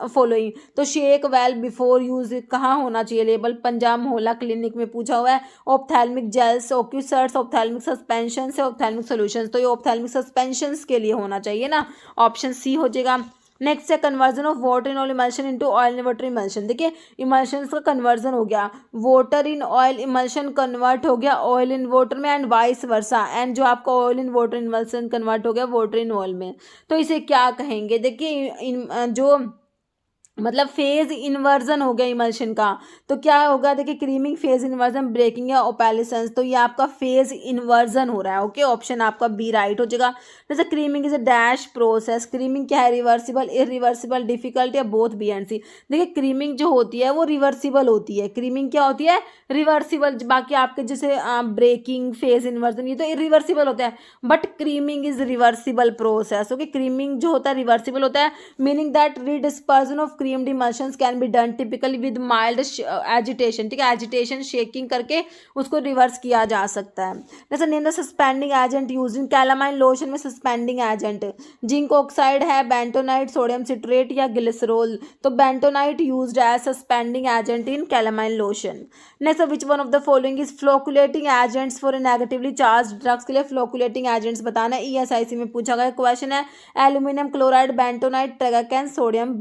following. तो शेक वेल बिफोर यूज कहाँ होना चाहिए लेबल, पंजाब मोहल्ला क्लिनिक में पूछा हुआ है। ऑप्थेल्मिक जेल्स, ओक्यूसर्ट्स, ऑप्थेल्मिक सस्पेंशन से ऑप्थेल्मिक सॉल्यूशंस। तो ये ऑप्थेल्मिक सस्पेंशंस के लिए होना चाहिए ना, ऑप्शन सी हो जाएगा। नेक्स्ट है conversion of water in oil emulsion into oil in water emulsion. देखिए इमल्शन का कन्वर्जन हो गया, water in oil emulsion convert हो गया ऑयल इन वाटर में, एंड वाइस वर्सा। एंड जो आपका oil in water emulsion convert हो गया वाटर इन ऑयल में। तो इसे क्या कहेंगे, देखिए जो मतलब फेज इन्वर्जन हो गया इमल्शन का, तो क्या होगा, देखिए क्रीमिंग, फेज इन्वर्जन, ब्रेकिंग या ओपैलिसेंस। तो ये आपका फेज इन्वर्जन हो रहा है। ओके, ऑप्शन आपका बी राइट हो जाएगा। जैसे creaming is a dash process. Creaming क्या है, रिवर्सिबल, इरिवर्सिबल, डिफिकल्ट या बोथ, बी एंड सी। देखिए क्रीमिंग जो होती है वो रिवर्सिबल होती है। क्रीमिंग क्या होती है, रिवर्सिबल। बाकी आपके जैसे ब्रेकिंग, फेज इन्वर्जन ये तो इरिवर्सिबल होता है, but creaming is reversible process. Okay, creaming जो होता है रिवर्सिबल होता है, meaning that redispersion of creamed emulsions can be done typically with mild agitation। ठीक है, एजिटेशन, शेकिंग करके उसको रिवर्स किया जा सकता है। जैसे name the suspending agent used in calamine lotion में सस्पेंडिंग एजेंट जिंक ऑक्साइड है, बेंटोनाइट, सोडियम सिट्रेट या ग्लिसरोल। तो bentonite used as suspending agent in calamine lotion. Next, which one of the following is flocculating agents for negatively charge drugs. के लिए फ्लोकुलेटिंग agents बताना है, ESIC में पूछा गया क्वेश्चन है। Aluminium chloride, bentonite, tragacanth, sodium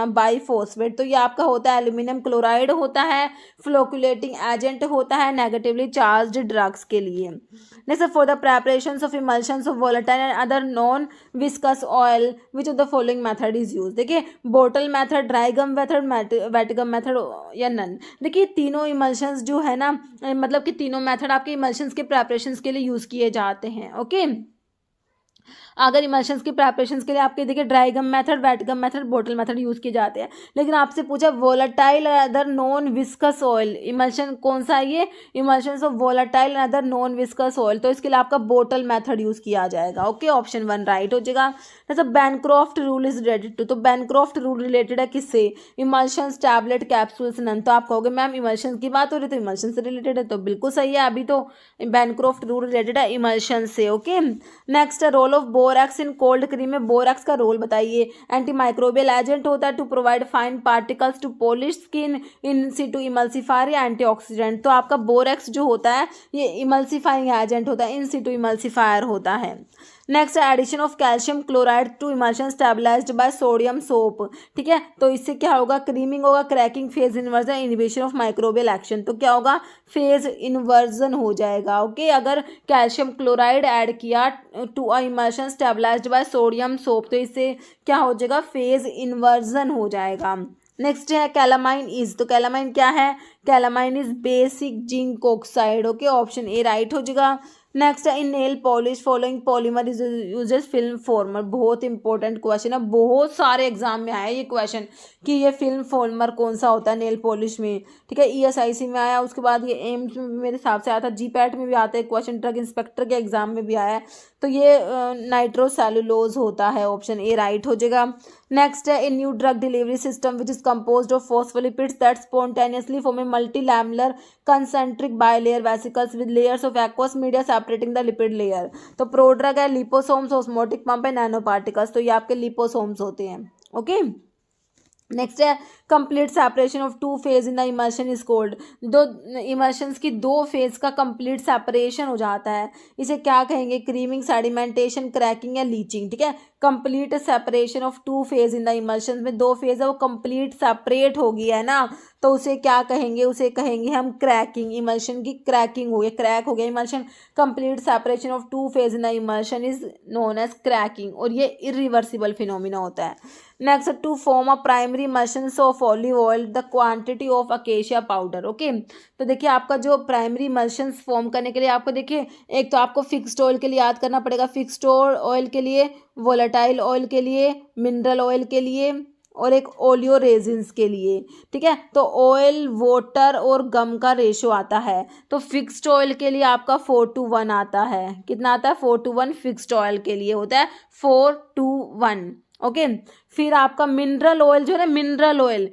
biphosphate. तो ये आपका होता है एल्यूमिनियम क्लोराइड होता है, फ्लोकुलेटिंग एजेंट होता है नेगेटिवली चार्ज्ड ड्रग्स के लिए। Next, for the preparations of emulsions of volatile and other non viscous oil which of the following method is use. देखिए bottle method, dry gum method, wet gum method या none. देखिए तीनों emulsions जो है ना, मतलब कि तीनों मेथड आपके इमल्शंस के प्रेपरेशंस के लिए यूज किए जाते हैं। ओके, अगर इमल्शंस की प्रेपरेशंस के लिए आपके देखिए dry gum method, wet gum method, bottle method use किए जाते हैं। लेकिन आपसे पूछा volatile other non viscous oil, emulsion कौन सा है ये, emulsions of volatile other non viscous oil. तो इसके लिए आपका बोटल मेथड यूज़ किया जाएगा। ओके, ऑप्शन 1 राइट हो जाएगा। जैसे Bancroft rule is related to, तो बैनक्रॉफ्ट रूल रिलेटेड है किससे, इमल्शंस, टैबलेट, कैप्सूल्स, नन। तो आप कहोगे मैम इमल्शन की बात हो रही है तो इमल्शन से रिलेटेड है, तो बिल्कुल सही है। अभी तो बैनक्रॉफ्ट रूल रिलेटेड है इमल्शन से। Okay, next role of borax in cold cream में बोरैक्स का रोल बताइए। एंटी माइक्रोबियल एजेंट होता है to provide fine particles to polish skin, in situ emulsifier या एंटीऑक्सीडेंट। तो आपका बोरैक्स जो होता है ये इमल्सिफाइंग एजेंट होता है, इन सिटू इमल्सिफायर होता है। Next, addition of calcium chloride to emulsion stabilized by sodium soap. ठीक है, तो इससे क्या होगा, क्रीमिंग होगा, cracking, phase inversion, inhibition of microbial action. तो क्या होगा, फेज इन्वर्जन हो जाएगा। ओके, अगर कैल्शियम क्लोराइड ऐड किया to a emulsion stabilized by sodium soap, तो इससे क्या हो जाएगा, फेज इन्वर्जन हो जाएगा। नेक्स्ट है कैलामाइन इज, तो कैलामाइन क्या है, calamine is basic zinc oxide. Okay, option A right हो जाएगा। नेक्स्ट है in nail polish following polymer is uses film farmer. बहुत इंपॉर्टेंट क्वेश्चन है, बहुत सारे एग्जाम में आया ये क्वेश्चन कि ये फिल्म फॉर्मर कौन सा होता है नेल पॉलिश में। ठीक है, ESIC में आया, उसके बाद ये एम्स में भी मेरे हिसाब से आया था, GPAT में भी आता है क्वेश्चन, ड्रग इंस्पेक्टर के एग्जाम में भी आया है। तो ये नाइट्रोसेलुलोज होता है, ऑप्शन ए राइट हो जाएगा। नेक्स्ट है in new drug delivery system which is composed of phospholipids that spontaneously form a multilamellar concentric bilayer vesicles with layers of aqueous media separating the lipid layer. तो prodrug है liposomes, osmotic pump है, nano particles. तो ये आपके liposomes होते हैं। Okay, next है complete separation of two phase in the emulsion is called. दो इमल्शंस की दो फेज का कंप्लीट सेपरेशन हो जाता है, इसे क्या कहेंगे? क्रीमिंग, सेडिमेंटेशन, क्रैकिंग या लीचिंग। ठीक है, complete separation of two phase in the emulsion में दो फेज है वो कंप्लीट सेपरेट हो गया है ना, तो उसे क्या कहेंगे? उसे कहेंगे हम क्रैकिंग। इमल्शन की क्रैकिंग हो गया, क्रैक हो गया emulsion. Complete separation of two phase in the emulsion is known as cracking, और ये इरिवर्सिबल फिनोमिना होता है। Next, to form a primary emulsion of olive oil the quantity of acacia powder. Okay, तो देखिए आपका जो प्राइमरी इमल्शन फॉर्म करने के लिए आपको देखिए एक तो आपको फिक्स्ड ऑयल के लिए याद करना पड़ेगा, फिक्स्ड ऑयल के लिए, वोलेटाइल ऑयल के लिए, मिनरल ऑयल के लिए और एक ओलियो रेजिन्स के लिए। ठीक है, तो ऑयल, वाटर और गम का रेशो आता है। तो फिक्स्ड ऑयल के लिए आपका 4:1 आता है। कितना आता है? 4:1 फिक्स्ड ऑयल के लिए होता है, 4:1। ओके, फिर आपका मिनरल ऑयल जो है ना, मिनरल ऑयल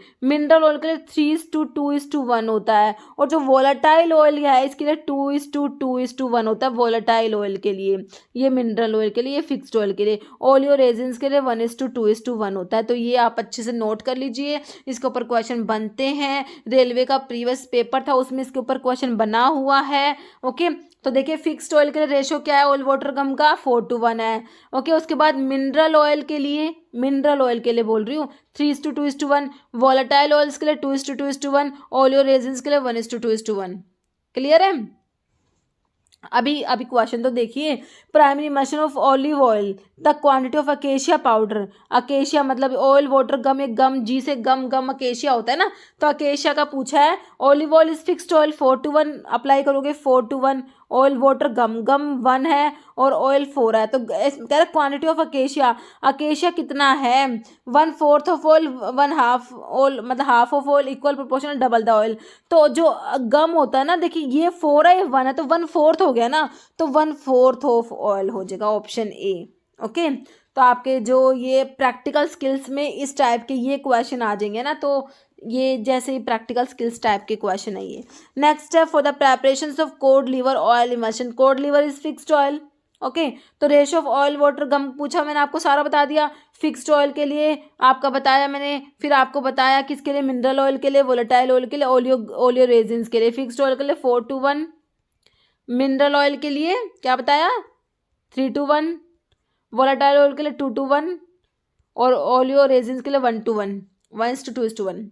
के लिए 3:2:1 होता है, और जो वोलेटाइल ऑयल है इसके लिए 2:2:1 होता है वोलेटाइल ऑयल के लिए। ये मिनरल ऑयल के लिए, फिक्स्ड ऑयल के लिए। ओलियो रेजिन्स के लिए 1:2:1 होता है। तो ये आप अच्छे से नोट कर लीजिए, इसके ऊपर क्वेश्चन बनते हैं। रेलवे का प्रीवियस पेपर था उसमें इसके ऊपर क्वेश्चन बना हुआ है। ओके, तो देखिए फिक्स्ड ऑयल के लिए रेशो क्या है ऑयल वाटर गम का? 4:1 है। ओके, उसके बाद मिनरल ऑयल के लिए बोल रही हूँ 3:2:1, वोलेटाइल ऑयल्स के लिए 2:2:1, ओलियो रेजिन्स के लिए 1:2:1। क्लियर है? अभी क्वेश्चन तो देखिए, primary emulsion of olive oil the quantity of acacia powder. Acacia मतलब ऑयल वाटर गम, एक गम, जी से गम अकेशिया होता है ना, तो अकेशिया का पूछा है। Olive oil is fixed oil 4:1 apply करोगे, 4:1। ऑयल वाटर गम 1 है और ऑयल 4 है। तो कह रहे क्वांटिटी ऑफ अकेशिया कितना है? 1/4 ऑफ ऑयल, 1/2 ऑयल, मतलब half of oil, equal proportional, double the oil. तो जो गम होता है ना, देखिए ये 4 है, ये 1 है, तो 1/4 हो गया ना, तो 1/4 ऑफ ऑयल हो जाएगा, ऑप्शन ए। ओके, तो आपके जो ये प्रैक्टिकल स्किल्स में इस टाइप के ये क्वेश्चन आ जाएंगे ना, तो ये जैसे ही प्रैक्टिकल स्किल्स टाइप के क्वेश्चन है ये। नेक्स्ट है for the preparation of code liver oil emulsion. Code liver is fixed oil. Okay, तो रेशियो ऑफ ऑयल वाटर गम पूछा, मैंने आपको सारा बता दिया। फिक्स्ड ऑयल के लिए आपका बताया मैंने, फिर आपको बताया किसके लिए? मिनरल ऑयल के लिए, वोलेटाइल ऑयल के लिए, ओलियो रेजिन्स के लिए। फिक्स्ड ऑयल के लिए 4:1, मिनरल ऑयल के लिए क्या बताया? 3:1, वोलेटाइल ऑयल के लिए 2:1 और ओलियो रेजिन्स के लिए 1:1, 1:2:1।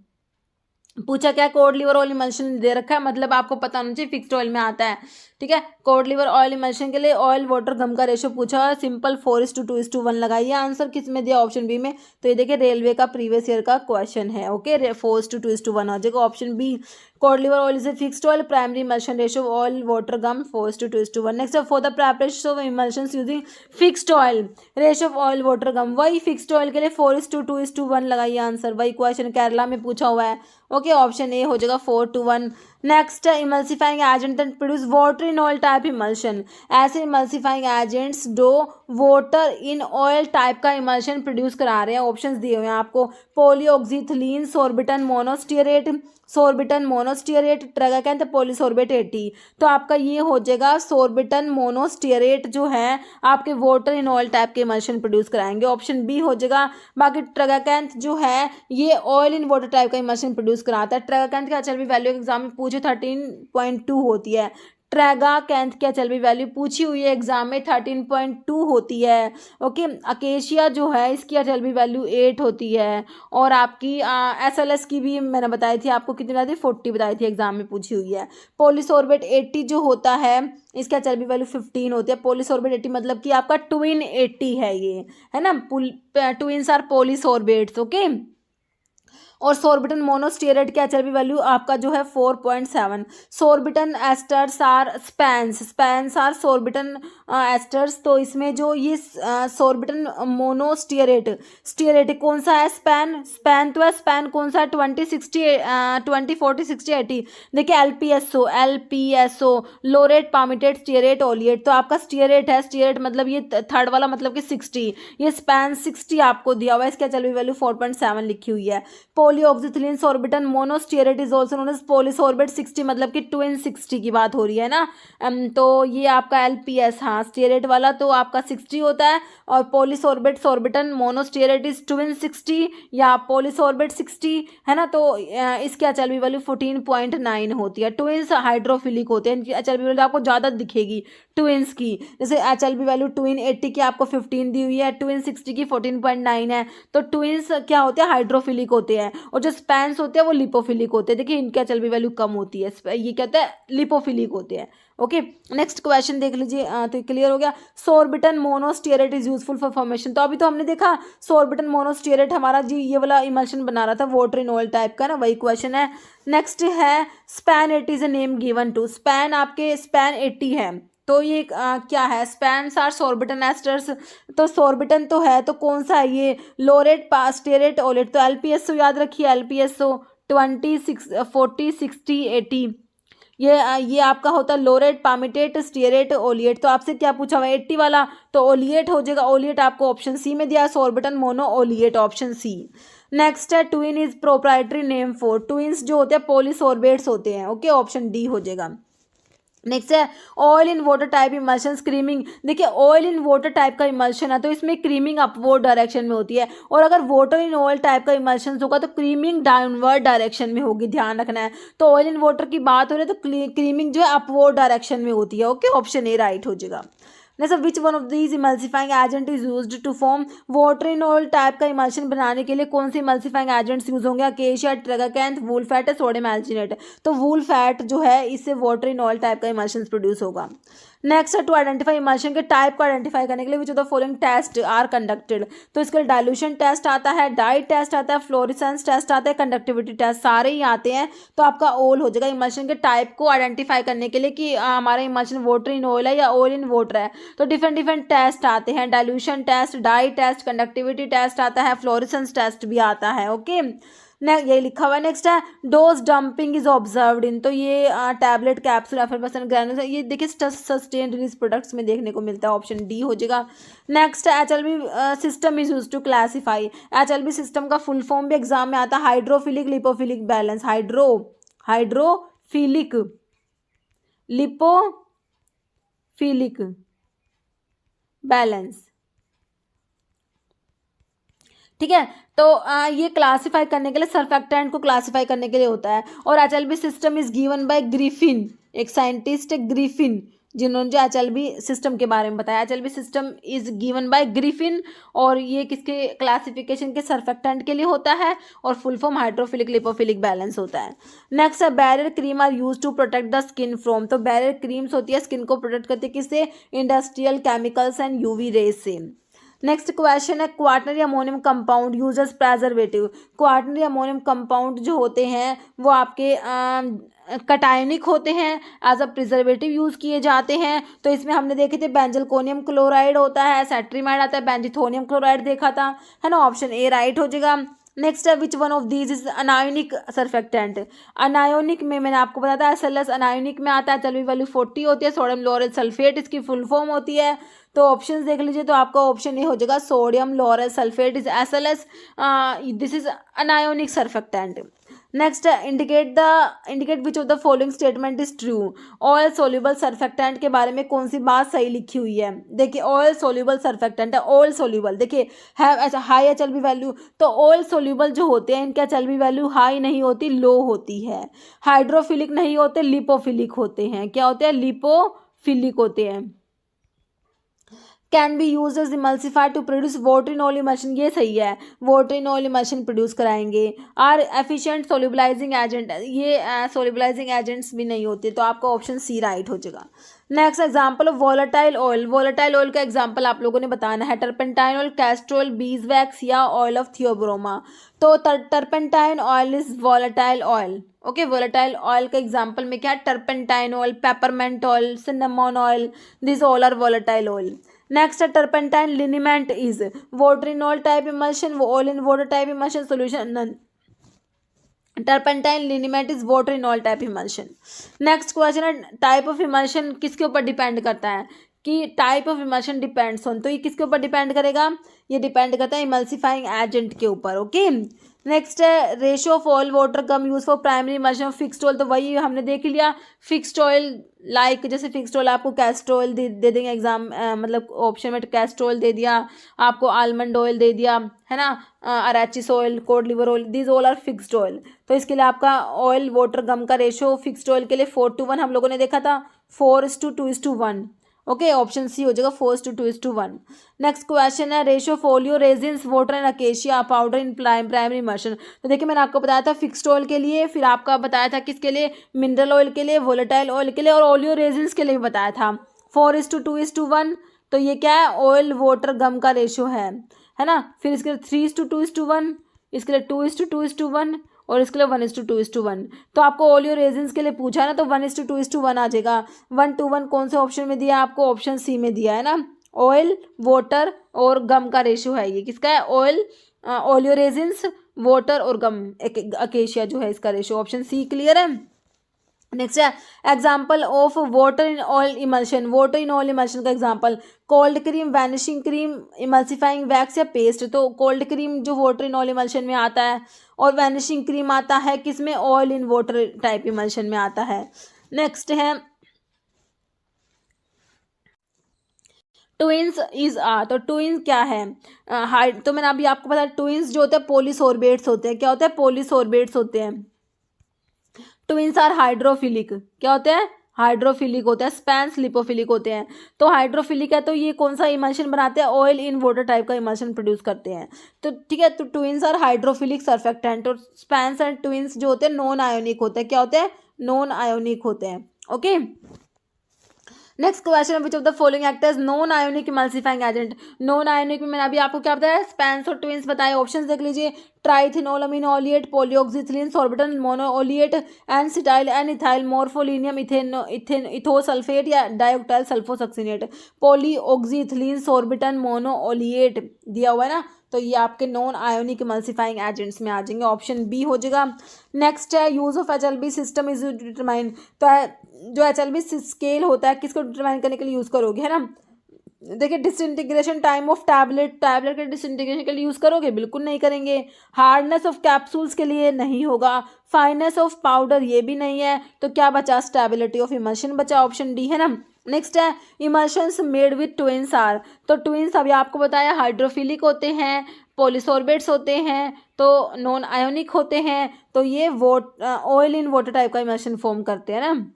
पूछा क्या? कोड लिवर ऑयल इमल्शन दे रखा है, मतलब आपको पता होना चाहिए फिक्स्ड ऑयल में आता है। ठीक है, कोड लिवर ऑयल इमल्शन के लिए ऑयल वाटर गम का रेशो पूछा, सिंपल 4:2:1 लगाइए। आंसर किस में दिया? ऑप्शन बी में। तो ये देखिए रेलवे का प्रीवियस ईयर का क्वेश्चन है। ओके, 4:2:1 हो जाएगा, option B. Cod liver oil is a fixed oil, primary emulsion ratio oil water gum 4:2:1। Next for the preparation of emulsion using fixed oil ratio of oil water gum, वही fixed oil के लिए 4:2:1 लगाइए। Answer वही question Kerala में पूछा हुआ है। Okay, option A हो जाएगा 4:1। Next emulsifying agent that produce water in oil type emulsion. ऐसे इमल्सिफाइंग एजेंट्स जो वाटर इन ऑयल टाइप का इमल्शन प्रोड्यूस करा रहे हैं, ऑप्शंस दिए हुए हैं आपको। पॉलीऑक्सीथिलीन, सोर्बिटन मोनोस्टियरेट, ट्रेगाकैंथ, पॉलीसोर्बेट 80। तो आपका ये हो जाएगा सोर्बिटन मोनोस्टियरेट जो है आपके वाटर इन ऑयल टाइप के इमल्शन प्रोड्यूस कराएंगे, ऑप्शन बी हो जाएगा। बाकी ट्रेगाकैंथ जो है ये ऑयल इन वाटर टाइप का इमल्शन प्रोड्यूस कराता है। ट्रेगाकैंथ का एचएलवी वैल्यू एग्जाम में पूछे 13.2 होती है। ट्रेगाकैंथ की एचएलवी वैल्यू पूछी हुई है एग्जाम में 13.2 होती है। ओके, अकेशिया जो है इसकी एचएलवी वैल्यू 8 होती है। और आपकी एसएलएस की भी मैंने बताई थी आपको, कितनी बताई थी? 40 बताई थी, एग्जाम में पूछी हुई है। पॉलीसोर्बेट 80 जो होता है इसका एचएलवी वैल्यू 15 होती है। पॉलीसोर्बेट 80 मतलब कि आपका ट्विन 80 है, ये है ना, ट्विन्स आर पॉलीसोर्बेट्स। ओके, और सोर्बिटन मोनोस्टेरेट की HLB वैल्यू आपका जो है 4.7। Sorbitan esters are spans are sorbitan esters. तो इसमें जो ये सोर्बिटन मोनोस्टेरेट कौन सा है? स्पैन तो है, स्पैन कौन सा है? 20 60 20 40 60 80। देखिए एलपीएसओ लोरेट पामिटेट स्टीयरेट ओलिएट। तो आपका स्टीयरेट है, स्टीयरेट मतलब ये थर्ड वाला मतलब कि 60, ये स्पैन 60 आपको दिया हुआ है, इसकी HLB वैल्यू 4.7 लिखी हुई है। Polyoxyethylene sorbitan monostearate is also known as polysorbate 60, मतलब कि ट्विन 60 की बात हो रही है ना। तो ये आपका एलपीएस, हाँ स्टेरेट वाला तो आपका 60 होता है, और पॉलीसोर्बेट सोर्बिटन मोनोस्टेरेट इज ट्विन 60 या पॉलीसोर्बेट 60 है ना। तो इसकी HLB वैल्यू 14.9 होती है। ट्विन्स हाइड्रोफिलिक होते हैं, इनकी HLB वैल्यू आपको ज़्यादा दिखेगी ट्विन्स की। जैसे HLB वैल्यू ट्विन 80 की आपको 15 दी हुई है, ट्विन 60 की 14.9 है। तो ट्विन्स क्या होते हैं? हाइड्रोफिलिक होते हैं, और जो स्पैन्स होते हैं वो लिपोफिलिक होते हैं। देखिए इनकी HLB वैल्यू कम होती है, ये कहते हैं लिपोफिलिक होते हैं। ओके, नेक्स्ट क्वेश्चन देख लीजिए। तो क्लियर हो गया। सोर्बिटन monostearate is useful for formation. तो अभी तो हमने देखा सोर्बिटन मोनोस्टेरेट हमारा जी ये वाला इमल्शन बना रहा था वोट्रिनोल टाइप का ना, वही क्वेश्चन है। नेक्स्ट है span 80 is a name given to. Span आपके स्पैन 80 है, तो ये क्या है? Spans are sorbitan esters. तो सोर्बिटन तो है, तो कौन सा है ये? लोरेट पास्टेरेट ओलेट। तो एलपीएसओ याद रखिए, एलपीएसओ 20 40 60 80। ये आपका होता है लोरेट पामिटेट स्टीयरेट ओलिएट। तो आपसे क्या पूछा हुआ है? 80 वाला, तो ओलिएट हो जाएगा। ओलिएट आपको ऑप्शन सी में दिया, सोर्बिटन मोनो ओलिएट, ऑप्शन सी। नेक्स्ट है twin is proprietary name for. Twins जो होते हैं पॉलीसोर्बेट्स होते हैं। ओके, ऑप्शन डी हो जाएगा। नेक्स्ट है oil in water type emulsion creaming. देखिए ऑयल इन वाटर टाइप का इमल्शन है, तो इसमें क्रीमिंग अपवर्ड डायरेक्शन में होती है, और अगर वाटर इन ऑयल टाइप का इमल्शन होगा तो क्रीमिंग डाउनवर्ड डायरेक्शन में होगी, ध्यान रखना है। तो ऑयल इन वाटर की बात हो रही है तो क्रीमिंग जो है अपवर्ड डायरेक्शन में होती है। ओके, ऑप्शन ए राइट हो जाएगा। Next, which one of these emulsifying agent is used to form. Water in oil type का इमल्शन बनाने के लिए कौन से इमल्सिफाइंग एजेंट्स यूज होंगे? Acacia, tragacanth, wool fat, sodium alginate. तो वूल फैट जो है इससे वाटरिनोल टाइप का इमल्शन प्रोड्यूस होगा। नेक्स्ट है टू आइडेंटिफाई इमल्शन के टाइप को आइडेंटिफाई करने के लिए which of the following test are conducted. तो इसके लिए डाइल्यूशन टेस्ट आता है, डाई टेस्ट आता है, फ्लोरेसेंस टेस्ट आता है, कंडक्टिविटी टेस्ट, सारे ही आते हैं। तो आपका ऑल हो जाएगा इमल्शन के टाइप को आइडेंटिफाई करने के लिए कि हमारा इमल्शन वाटर इन ऑयल है या ऑयल इन वाटर है। तो डिफरेंट टेस्ट आते हैं, dilution test, dye test, conductivity test आता है, फ्लोरेसेंस टेस्ट भी आता है। ओके, ये लिखा हुआ है। नेक्स्ट है dose dumping is observed in. तो ये टैबलेट, कैप्सूल, एफरवेसेंट ग्रैन्यूल्स, ये देखिए सस्टेन रिलीज प्रोडक्ट्स में देखने को मिलता है, ऑप्शन डी हो जाएगा। नेक्स्ट है HLB system is use to classify. HLB system का फुल फॉर्म भी एग्जाम में आता है, hydrophilic lipophilic balance. Hydrophilic lipophilic balance, ठीक है। तो ये क्लासिफाई करने के लिए, सर्फेक्टेंट को क्लासिफाई करने के लिए होता है। और HLB system is given by Griffin, एक साइंटिस्ट है ग्रिफिन, जिन्होंने जो HLB सिस्टम के बारे में बताया। HLB system is given by Griffin, और ये किसके क्लासिफिकेशन के? सर्फेक्टेंट के लिए होता है, और full form hydrophilic lipophilic balance होता है। नेक्स्ट है barrier cream are use to protect the skin from. तो बैरियर क्रीम्स होती है स्किन को प्रोटेक्ट करती है, किससे? Industrial chemicals and UV rays से। नेक्स्ट क्वेश्चन है quaternary ammonium compound use as preservative. Quaternary ammonium compound जो होते हैं वो आपके कटायनिक होते हैं, एज अ प्रिजर्वेटिव यूज किए जाते हैं। तो इसमें हमने देखे थे बेंजलकोनियम क्लोराइड होता है, सेट्रीमाइड आता है, बेंजिथोनियम क्लोराइड देखा था, है ना। ऑप्शन ए राइट हो जाएगा। नेक्स्ट है which one of these is anionic surfactant. Anionic में मैंने आपको बताया था SLS अनायोनिक में आता है, HLB वैल्यू 40 होती है। सोडियम लॉरेल सल्फेट इसकी फुल फॉर्म होती है। तो ऑप्शंस देख लीजिए, तो आपका ऑप्शन ए हो जाएगा sodium lauryl sulphate is SLS, this is anionic surfactant. Next indicate which of the following statement is true. Oil soluble surfactant के बारे में कौन सी बात सही लिखी हुई है? देखिए ऑयल सोल्यूबल सर्फेक्टेंट है, ऑयल सोल्यूबल देखिए है हाई HLB वैल्यू। तो ऑयल सोल्यूबल जो होते हैं इनके HLB वैल्यू हाई नहीं होती, लो होती है। हाइड्रोफिलिक नहीं होते, लिपोफिलिक होते हैं। क्या होते हैं? लिपोफिलिक होते हैं। Can be use as emulsifier to produce water in oil emulsion, ये सही है, water in oil emulsion produce कराएंगे। आर एफिशिएंट सोल्यूबलाइजिंग एजेंट, ये सोल्यूबलाइजिंग एजेंट्स भी नहीं होते, तो आपका ऑप्शन सी राइट हो जाएगा। Next example of volatile oil, volatile oil का एग्जांपल आप लोगों ने बताना है, turpentine oil, castrol, beeswax या ऑयल ऑफ थियोब्रोमा। तो turpentine oil is volatile oil, okay. Volatile oil का एग्जांपल में क्या है, turpentine oil, peppermint oil, cinnamon oil, this all are volatile oil. Next है turpentine liniment is water in oil type emulsion, oil in water type emulsion, solution none. Turpentine liniment is water in oil type emulsion. Next question है type of emulsion किसके ऊपर depend करता है, कि type of emulsion depends on, तो ये किसके ऊपर डिपेंड करेगा, ये डिपेंड करता है इमल्सिफाइंग एजेंट के ऊपर, ओके। नेक्स्ट है ratio of oil water come use for primary emulsion of fixed oil, तो वही हमने देख लिया, फिक्स्ड ऑयल लाइक जैसे फिक्स्ड ऑयल आपको कैस्ट्रोल दे देंगे एग्जाम, मतलब ऑप्शन में कैस्ट्रोल दे दिया, आपको आलमंड ऑयल दे दिया है ना, arachis oil, cod liver oil, these all are fixed oil. तो इसके लिए आपका ऑयल वाटर गम का रेशियो फिक्स्ड ऑयल के लिए 4:1 हम लोगों ने देखा था, 4:2:1, ओके। ऑप्शन सी हो जाएगा 4:2:1। नेक्स्ट क्वेश्चन है ratio of oleo resins water and acacia powder in primary emulsion, तो देखिए मैंने आपको बताया था फिक्स्ड ऑयल के लिए, फिर आपका बताया था किसके लिए, मिनरल ऑयल के लिए, वोलेटाइल ऑयल के लिए, और ओलियो रेजिन्स के लिए भी बताया था 4:2:1। तो ये क्या है, ऑयल वाटर गम का रेशियो है ना। फिर इसके लिए 3:2:1, इसके लिए 2:2:1 और इसके लिए 1:2:1। तो आपको ओलियो रेजिन्स के लिए पूछा है ना, तो 1:2:1 आ जाएगा। 1:1 कौन से ऑप्शन में दिया है आपको, ऑप्शन सी में दिया है ना, ऑयल वाटर और गम का रेशियो है ये, किसका है, ऑयल ओलियो रेजिन्स वाटर और गम अकेशिया जो है इसका रेशियो, ऑप्शन सी क्लियर है। नेक्स्ट है example of water in oil emulsion, water in oil emulsion का example, cold cream, vanishing cream, emulsifying wax या पेस्ट। तो कोल्ड क्रीम जो वाटर इन ऑयल इमल्शन में आता है, और वैनिशिंग क्रीम आता है किसमें, oil in water type emulsion में आता है। नेक्स्ट है ट्विंस इज तो ट्विंस क्या है, तो मैंने अभी आपको बताया ट्विंस जो होते हैं पॉलीसोर्बेट्स होते हैं, क्या होता है, पॉलीसोर्बेट्स होते हैं। ट्विंस आर हाइड्रोफिलिक, क्या होते हैं, हाइड्रोफिलिक होते हैं, स्पैन्स लिपोफिलिक होते हैं। तो हाइड्रोफिलिक है तो ये कौन सा इमल्शन बनाते हैं, ऑयल इन वाटर टाइप का इमल्शन प्रोड्यूस करते हैं। तो ठीक है, तो ट्विंस आर हाइड्रोफिलिक सर्फेक्टेंट, और स्पैन्स एंड ट्विंस जो होते हैं नॉन आयोनिक होते हैं, क्या होते हैं, नॉन आयोनिक होते हैं, okay. Next question, which of the following act as non ionic emulsifying agent, non ionic में मैंने अभी आपको क्या बताया, स्पैन्स और ट्विंस बताए, ऑप्शंस देख लीजिए, ट्राइथिनोलामीन ओलिएट, पॉलीऑक्सीथिलीन सॉर्बिटल मोनोओलिएट, एनसिटाइल एन इथाइल मोर्फोलिनियम इथोसल्फेट या डायोक्टाइल सल्फोसक्सिनेट। पॉलीऑक्सीथिलीन सॉर्बिटल मोनोओलिएट दिया हुआ है ना, तो ये आपके नॉन आयोनिक इमल्सिफाइंग एजेंट्स में आ जाएंगे, ऑप्शन बी हो जाएगा। नेक्स्ट है use of HLB system is determine, तो जो HLB स्केल होता है किसको डिटरमाइन करने के लिए यूज करोगे, है ना। देखिए डिसइंटीग्रेशन टाइम ऑफ टैबलेट के डिसइंटीग्रेशन के लिए यूज करोगे, बिल्कुल नहीं करेंगे। हार्डनेस ऑफ कैप्सूल्स के लिए नहीं होगा, फाइननेस ऑफ पाउडर ये भी नहीं है, तो क्या बचा, स्टेबिलिटी ऑफ इमल्शन बचा, ऑप्शन डी है ना। नेक्स्ट है emulsions made with tweens are, तो ट्विंस अभी आपको बताया हाइड्रोफिलिक होते हैं, पॉलीसोर्बेट्स होते हैं, तो नॉन आयोनिक होते हैं, तो ये ऑयल इन वाटर टाइप का इमल्शन फॉर्म करते हैं ना,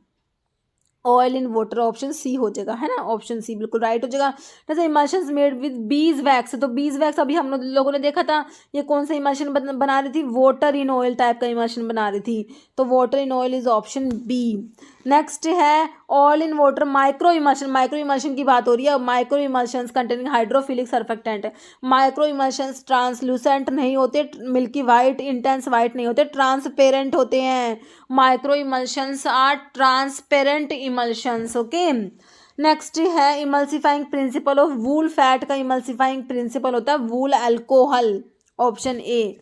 oil in water, option C हो जाएगा, है ना, ऑप्शन सी बिल्कुल राइट हो जाएगा। जैसे emulsions made with bees wax, तो बीज वैक्स अभी हम लोगों ने देखा था, ये कौन सा इमल्शन बना रही थी, वाटर इन ऑयल टाइप का इमल्शन बना रही थी, तो water in oil is option B. Next है oil in water micro emulsion की बात हो रही है, micro emulsions containing hydrophilic surfactant. Micro emulsions translucent नहीं होते, मिल्की वाइट, इंटेंस वाइट नहीं होते, ट्रांसपेरेंट होते हैं। Micro emulsions are transparent emulsions, okay. Next है emulsifying principle of wool fat का इमल्सिफाइंग प्रिंसिपल होता है wool alcohol, option A.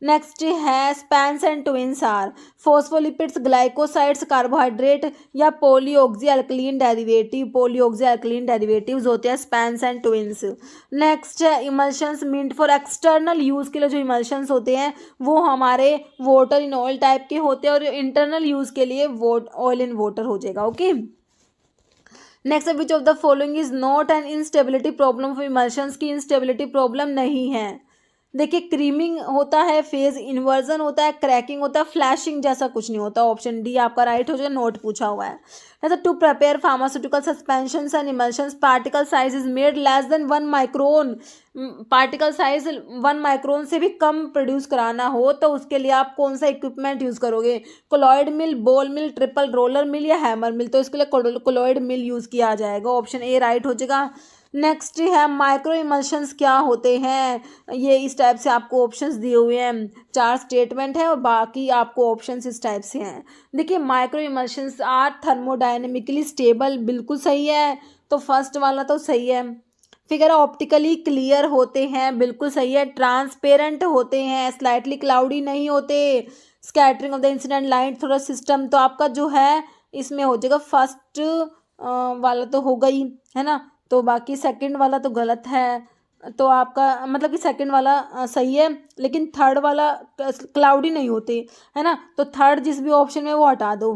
Next है spans and tweens are phospholipids, glycosides, carbohydrate या पॉलीऑक्सी अल्कलीन डेरिवेटिव्स होते हैं स्पैन्स एंड ट्विंस। नेक्स्ट है emulsions meant for external use के लिए जो इमल्शंस होते हैं वो हमारे वाटर इन ऑयल टाइप के होते हैं, और इंटरनल यूज के लिए ऑयल इन वाटर हो जाएगा, okay. Next which of the following is not an instability problem of emulsions की इंस्टेबिलिटी प्रॉब्लम नहीं है, देखिए क्रीमिंग होता है, फेज इन्वर्जन होता है, क्रैकिंग होता है, फ्लैशिंग जैसा कुछ नहीं होता। ऑप्शन डी आपका राइट हो जाएगा, नोट पूछा हुआ है। जैसे to prepare pharmaceutical suspensions and emulsions particle size is made less than 1 micron. Particle size 1 micron से भी कम प्रोड्यूस कराना हो तो उसके लिए आप कौन सा इक्विपमेंट यूज़ करोगे? कोलॉइड मिल, बॉल मिल, ट्रिपल रोलर मिल या हैमर मिल? तो इसके लिए कोलॉइड मिल यूज़ किया जाएगा। ऑप्शन ए राइट हो जाएगा। नेक्स्ट है माइक्रो इमल्शंस क्या होते हैं? ये इस टाइप से आपको ऑप्शंस दिए हुए हैं, 4 स्टेटमेंट है और बाकी आपको ऑप्शंस इस टाइप से हैं। देखिए micro emulsions are thermodynamically stable, बिल्कुल सही है, तो फर्स्ट वाला तो सही है। फिगर ऑप्टिकली क्लियर होते हैं, बिल्कुल सही है। ट्रांसपेरेंट होते हैं, स्लाइटली क्लाउडी नहीं होते। Scattering of the incident light थोड़ा सिस्टम, तो आपका जो है इसमें हो जाएगा फर्स्ट वाला तो होगा ही, है ना। तो बाकी सेकंड वाला तो गलत है, तो आपका मतलब कि सेकंड वाला सही है, लेकिन थर्ड वाला क्लाउडी नहीं होते, है ना। तो थर्ड जिस भी ऑप्शन में वो हटा दो।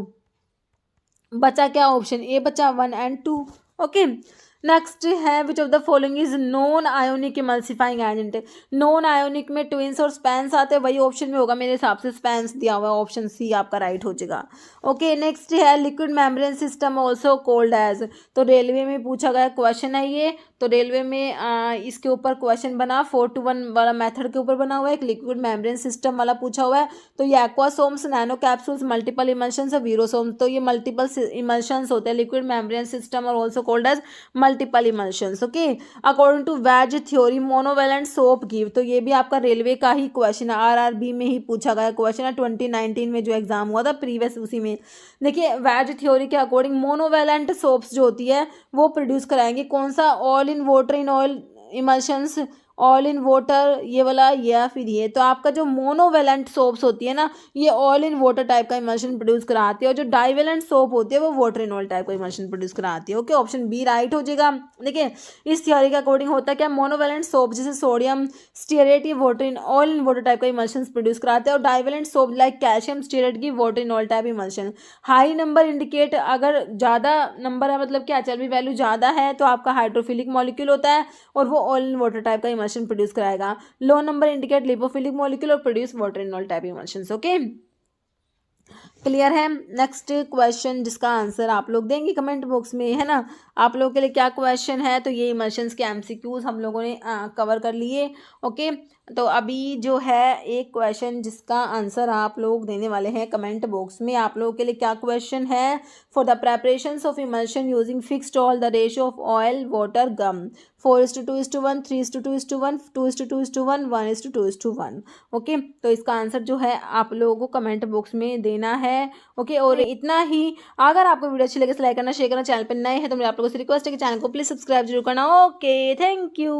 बचा क्या? ऑप्शन ए बचा 1 एंड 2। ओके, नेक्स्ट है which of the following is non ionic emulsifying agent. Non ionic में ट्विंस और स्पैंस आते हैं, वही ऑप्शन में होगा मेरे हिसाब से, स्पैंस दिया हुआ है, ऑप्शन सी आपका राइट हो जाएगा। ओके, नेक्स्ट है liquid membrane system also called as. तो रेलवे में पूछा गया क्वेश्चन है ये, तो रेलवे में इसके ऊपर क्वेश्चन बना 4 to 1 वाला मेथड के ऊपर बना हुआ है, एक लिक्विड मेम्ब्रेन सिस्टम वाला पूछा हुआ है। तो ये aquasomes, nano capsules, multiple emulsions और वीरोसोम्स, तो ये मल्टीपल इमल्शंस होते हैं, लिक्विड मेम्ब्रेन सिस्टम और also called as multiple emulsions. Okay, according to wedge theory monovalent soap give, तो ये भी आपका रेलवे का ही क्वेश्चन है, आरआरबी में ही पूछा गया क्वेश्चन है 2019 में जो एग्जाम हुआ था प्रीवियस, उसी में। देखिए वेज थ्योरी के अकॉर्डिंग मोनोवेलेंट सोप्स जो होती है वो प्रोड्यूस कराएंगे कौन सा? All in water in oil emulsions, all in water ये वाला, या फिर ये। तो आपका जो मोनोवेलेंट सोप्स होती है ना, ये ऑल इन वाटर टाइप का इमल्शन प्रोड्यूस कराती है, और जो डाइवेलेंट सोप होती है वो वाटर इन ऑयल टाइप का इमल्शन प्रोड्यूस कराती है। ओके, ऑप्शन बी राइट हो जाएगा। देखिए इस थ्योरी के अकॉर्डिंग होता है क्या, मोनोवेलेंट सोप जैसे सोडियम स्टीरेट ये water in oil in water type का इमल्शन प्रोड्यूस कराते हैं, और divalent soap like calcium stearate की water in oil type emulsion. High number indicate, अगर ज़्यादा नंबर है मतलब क्या एचएलबी वैल्यू ज़्यादा है तो आपका हाइड्रोफिलिक मॉलिक्यूल होता है और वो ऑल इन वाटर टाइप का इमल्शन प्रोड्यूस कराएगा। लो नंबर इंडिकेट लिपोफिलिक मॉलिक्यूल और produce water in all type emulsions. Okay, clear है। नेक्स्ट क्वेश्चन जिसका आंसर आप लोग देंगे कमेंट बॉक्स में, है ना। आप लोगों के लिए क्या क्वेश्चन है? तो ये इमल्शंस के एमसीक्यूज हम लोगों ने कवर कर लिए। ओके, तो अभी जो है एक क्वेश्चन जिसका आंसर आप लोग देने वाले हैं कमेंट बॉक्स में। आप लोगों के लिए क्या क्वेश्चन है? For the preparations of emulsion using fixed oil the ratio of oil water gum 4:2:1, 3:2:1, 2:2:1, 1:2:1। Okay, तो इसका आंसर जो है आप लोगों को कमेंट बॉक्स में देना है। ओके, और इतना ही। अगर आपको वीडियो अच्छी लगे तो लाइक करना, शेयर करना, चैनल पर नए हैं तो मेरे आप लोगों से रिक्वेस्ट है कि चैनल को प्लीज सब्सक्राइब जरूर करना। Okay, thank you.